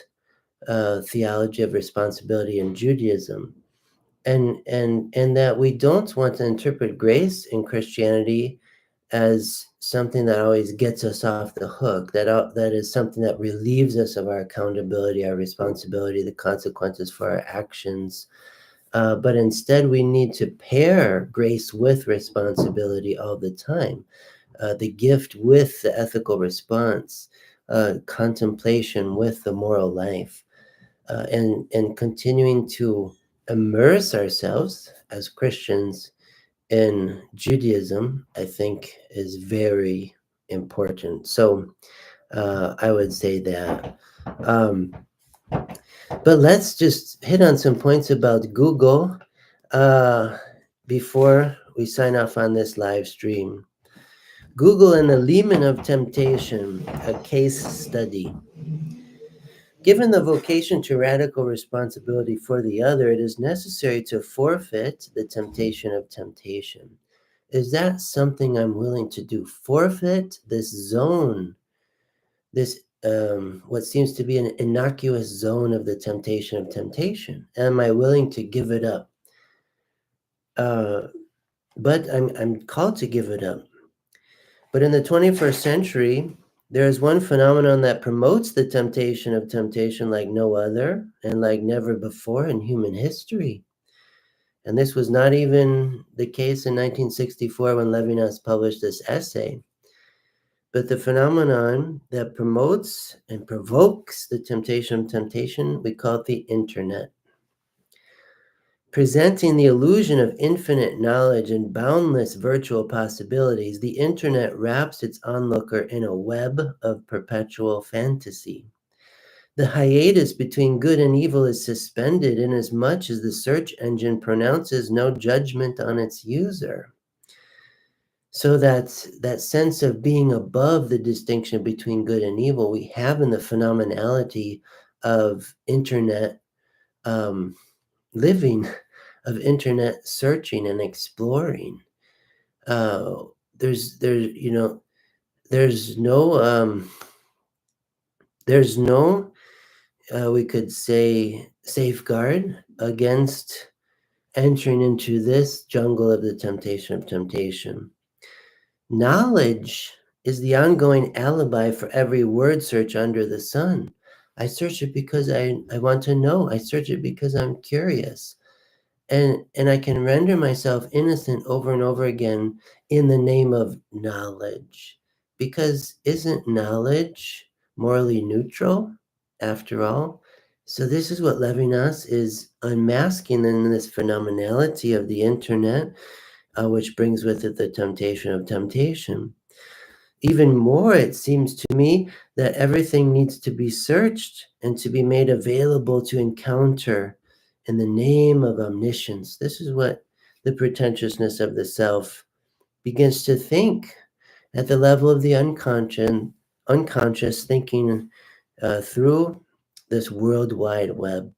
theology of responsibility in Judaism. And that we don't want to interpret grace in Christianity as something that always gets us off the hook, that is something that relieves us of our accountability, our responsibility, the consequences for our actions. But instead, we need to pair grace with responsibility all the time, the gift with the ethical response, contemplation with the moral life, and continuing to immerse ourselves as Christians in Judaism, I think, is very important. So I would say that. But let's just hit on some points about Google before we sign off on this live stream. Google and the Leman of Temptation, a case study. Given the vocation to radical responsibility for the other, it is necessary to forfeit the temptation of temptation. Is that something I'm willing to do? Forfeit this zone, this what seems to be an innocuous zone of the temptation of temptation. Am I willing to give it up? But I'm called to give it up. But in the 21st century, there is one phenomenon that promotes the temptation of temptation like no other and like never before in human history. And this was not even the case in 1964 when Levinas published this essay. But the phenomenon that promotes and provokes the temptation of temptation, we call it the internet. Presenting the illusion of infinite knowledge and boundless virtual possibilities, the internet wraps its onlooker in a web of perpetual fantasy. The hiatus between good and evil is suspended inasmuch as the search engine pronounces no judgment on its user. So that sense of being above the distinction between good and evil we have in the phenomenality of internet living, of internet searching and exploring. Uh, there's there's no we could say safeguard against entering into this jungle of the temptation of temptation. Knowledge is the ongoing alibi for every word search under the sun. I search it because I want to know. I search it because I'm curious. And I can render myself innocent over and over again in the name of knowledge. Because isn't knowledge morally neutral after all? So this is what Levinas is unmasking in this phenomenality of the internet, which brings with it the temptation of temptation. Even more, it seems to me that everything needs to be searched and to be made available to encounter in the name of omniscience. This is what the pretentiousness of the self begins to think at the level of the unconscious thinking through this World Wide Web.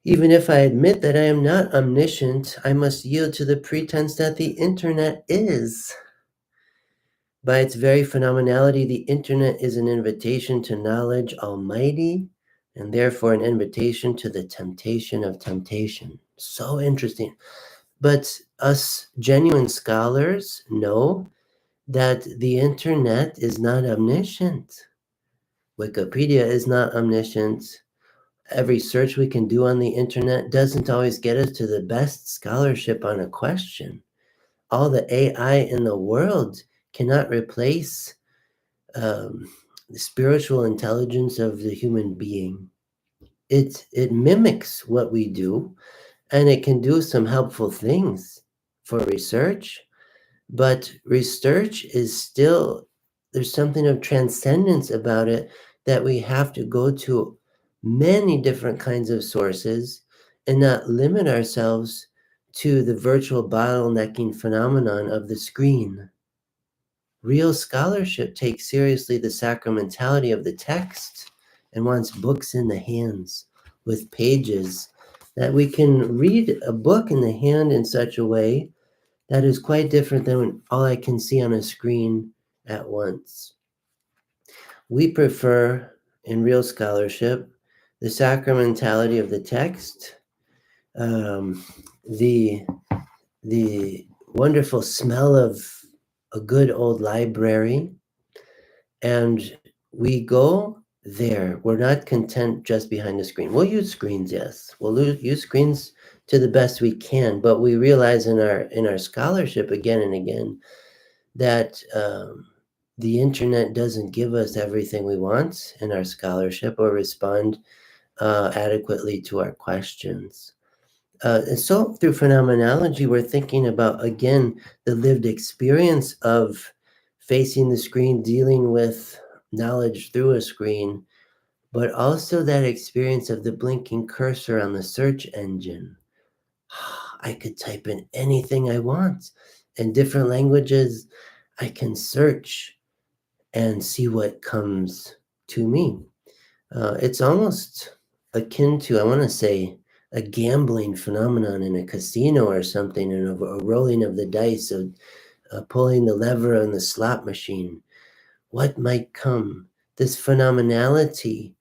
Even if I admit that I am not omniscient, I must yield to the pretense that the internet is. By its very phenomenality, the internet is an invitation to knowledge almighty, and therefore an invitation to the temptation of temptation. So interesting. But us genuine scholars know that the internet is not omniscient. Wikipedia is not omniscient. Every search we can do on the internet doesn't always get us to the best scholarship on a question. All the AI in the world cannot replace um, the spiritual intelligence of the human being. It mimics what we do, and it can do some helpful things for research, but research is still, there's something of transcendence about it, that we have to go to many different kinds of sources and not limit ourselves to the virtual bottlenecking phenomenon of the screen. Real scholarship takes seriously the sacramentality of the text and wants books in the hands with pages, that we can read a book in the hand in such a way that is quite different than all I can see on a screen at once. We prefer, in real scholarship, the sacramentality of the text, um, the the wonderful smell of a good old library, and we go there. We're not content just behind the screen. We'll use screens, yes. We'll use screens to the best we can, but we realize in our scholarship again and again that the internet doesn't give us everything we want in our scholarship or respond adequately to our questions. And so through phenomenology, we're thinking about, again, the lived experience of facing the screen, dealing with knowledge through a screen, but also that experience of the blinking cursor on the search engine. I could type in anything I want. In different languages, I can search and see what comes to me. It's almost akin to, I want to say, a gambling phenomenon in a casino or something, and a rolling of the dice, of pulling the lever on the slot machine. What might come? This phenomenality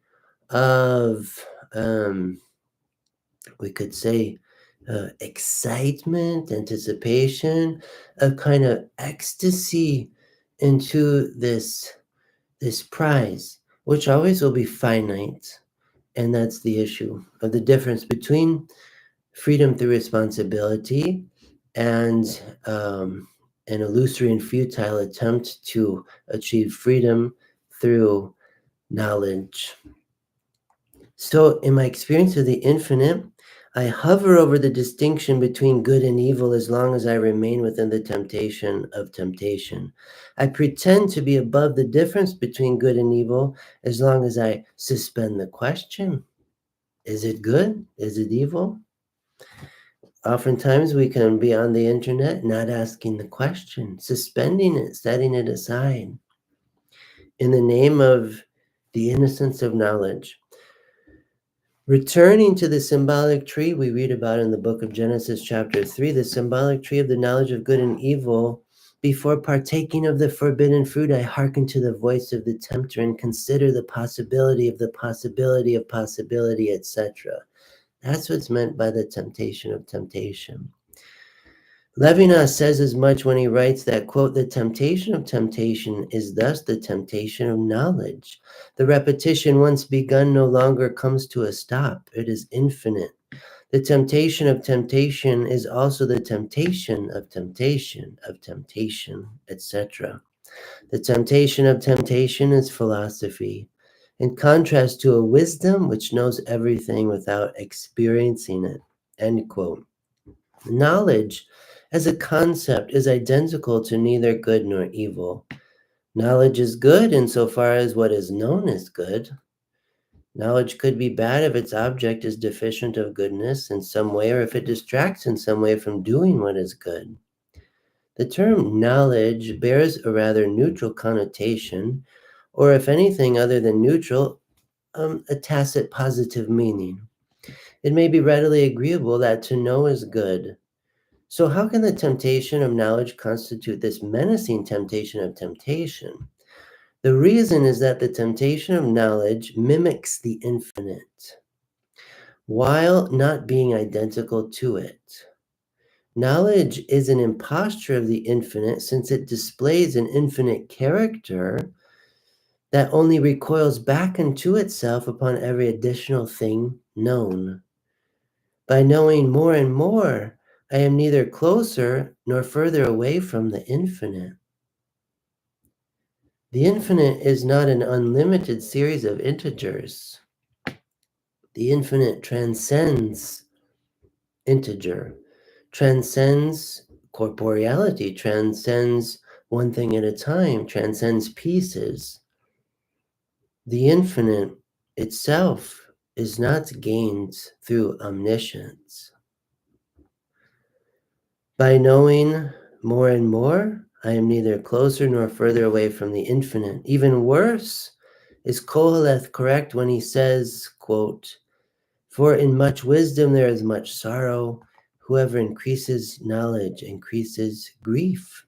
of, we could say, excitement, anticipation, a kind of ecstasy into this prize, which always will be finite. And that's the issue of the difference between freedom through responsibility and an illusory and futile attempt to achieve freedom through knowledge. So, in my experience of the infinite, I hover over the distinction between good and evil as long as I remain within the temptation of temptation. I pretend to be above the difference between good and evil as long as I suspend the question. Is it good? Is it evil? Oftentimes we can be on the internet not asking the question, suspending it, setting it aside in the name of the innocence of knowledge. Returning to the symbolic tree we read about in the book of Genesis chapter 3, the symbolic tree of the knowledge of good and evil, before partaking of the forbidden fruit, I hearken to the voice of the tempter and consider the possibility of the possibility of possibility, etc. That's what's meant by the temptation of temptation. Levinas says as much when he writes that, quote, the temptation of temptation is thus the temptation of knowledge. The repetition once begun no longer comes to a stop. It is infinite. The temptation of temptation is also the temptation of temptation, etc. The temptation of temptation is philosophy, in contrast to a wisdom which knows everything without experiencing it, end quote. Knowledge as a concept is identical to neither good nor evil. Knowledge is good insofar as what is known is good. Knowledge could be bad if its object is deficient of goodness in some way, or if it distracts in some way from doing what is good. The term knowledge bears a rather neutral connotation, or if anything other than neutral, a tacit positive meaning. It may be readily agreeable that to know is good. So how can the temptation of knowledge constitute this menacing temptation of temptation? The reason is that the temptation of knowledge mimics the infinite, while not being identical to it. Knowledge is an imposture of the infinite since it displays an infinite character that only recoils back into itself upon every additional thing known. By knowing more and more, I am neither closer nor further away from the infinite. The infinite is not an unlimited series of integers. The infinite transcends integer, transcends corporeality, transcends one thing at a time, transcends pieces. The infinite itself is not gained through omniscience. By knowing more and more, I am neither closer nor further away from the infinite. Even worse, is Koheleth correct when he says, quote, for in much wisdom there is much sorrow. Whoever increases knowledge increases grief.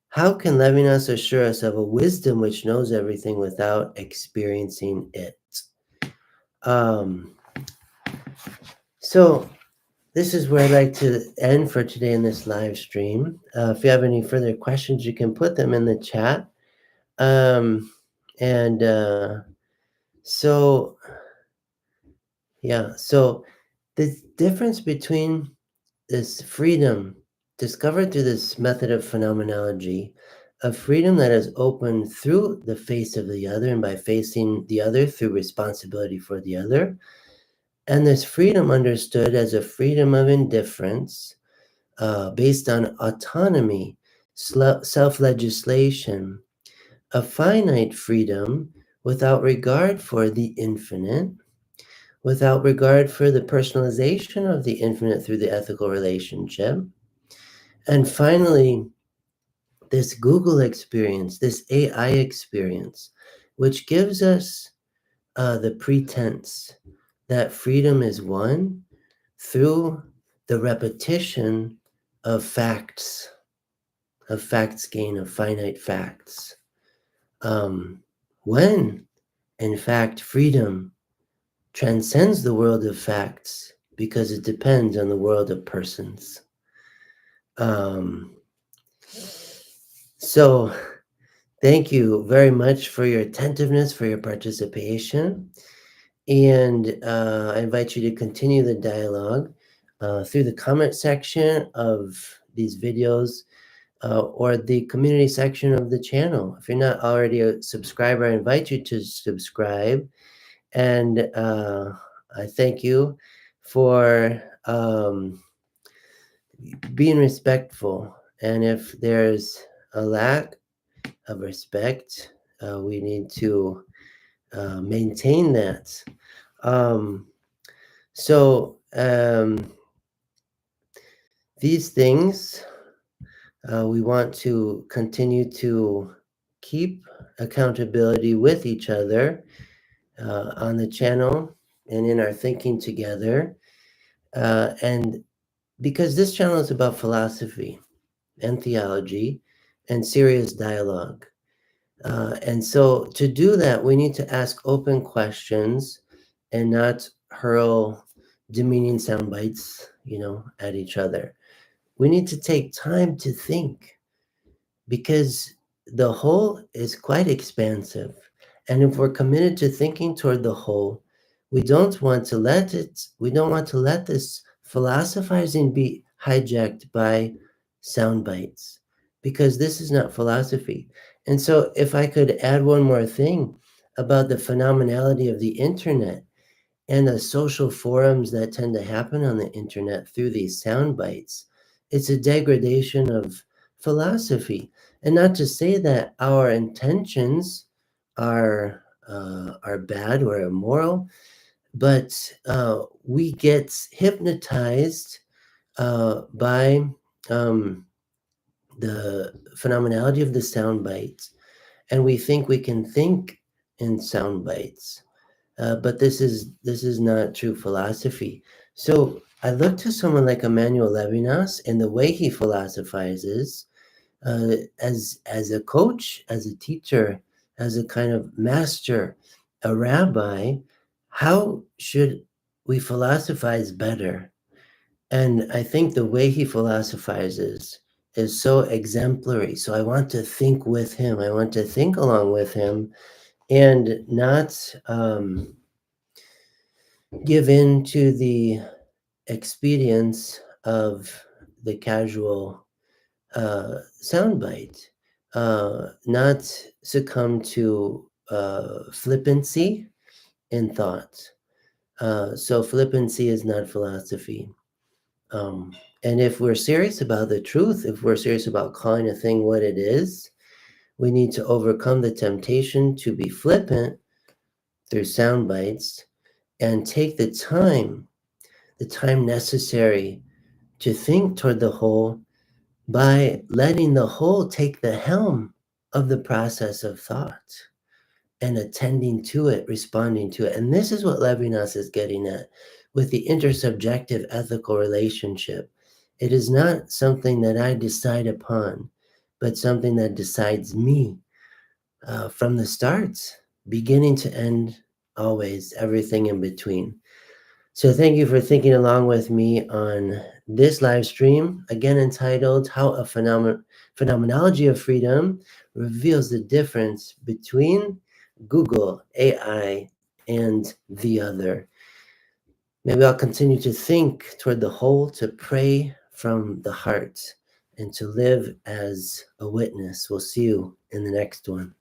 How can Levinas assure us of a wisdom which knows everything without experiencing it? So this is where I'd like to end for today in this live stream. If you have any further questions, you can put them in the chat. So the difference between this freedom discovered through this method of phenomenology, a freedom that is open through the face of the other and by facing the other through responsibility for the other, and this freedom understood as a freedom of indifference based on autonomy, self-legislation, a finite freedom without regard for the infinite, without regard for the personalization of the infinite through the ethical relationship. And finally, this Google experience, this AI experience, which gives us the pretense that freedom is won through the repetition of facts gain, of finite facts. When, in fact, freedom transcends the world of facts because it depends on the world of persons. So thank you very much for your attentiveness, for your participation. And I invite you to continue the dialogue through the comment section of these videos or the community section of the channel. If you're not already a subscriber, I invite you to subscribe. And I thank you for being respectful. And if there's a lack of respect, we need to maintain that. These things we want to continue to keep accountability with each other on the channel. and in our thinking together. And because this channel is about philosophy and theology and serious dialogue. And so to do that, we need to ask open questions and not hurl demeaning sound bites, at each other. We need to take time to think because the whole is quite expansive. And if we're committed to thinking toward the whole, we don't want to let this philosophizing be hijacked by sound bites because this is not philosophy. And so if I could add one more thing about the phenomenality of the internet and the social forums that tend to happen on the internet through these sound bites, it's a degradation of philosophy. And not to say that our intentions are bad or immoral, but we get hypnotized by um, the phenomenality of the sound bites, and we think we can think in sound bites. But this is not true philosophy. So I look to someone like Emmanuel Levinas and the way he philosophizes as a coach, as a teacher, as a kind of master, a rabbi. How should we philosophize better? And I think the way he philosophizes is so exemplary. So I want to think with him. I want to think along with him and not give in to the expedience of the casual soundbite, not succumb to flippancy in thought. So flippancy is not philosophy. Um, and if we're serious about the truth, if we're serious about calling a thing what it is, we need to overcome the temptation to be flippant through sound bites and take the time necessary to think toward the whole by letting the whole take the helm of the process of thought and attending to it, responding to it. And this is what Levinas is getting at with the intersubjective ethical relationship. It is not something that I decide upon, but something that decides me from the start, beginning to end, always, everything in between. So thank you for thinking along with me on this live stream, again entitled How a Phenomenology of Freedom Reveals the Difference Between Google, AI, and the Other. Maybe I'll continue to think toward the whole, to pray from the heart, and to live as a witness. We'll see you in the next one.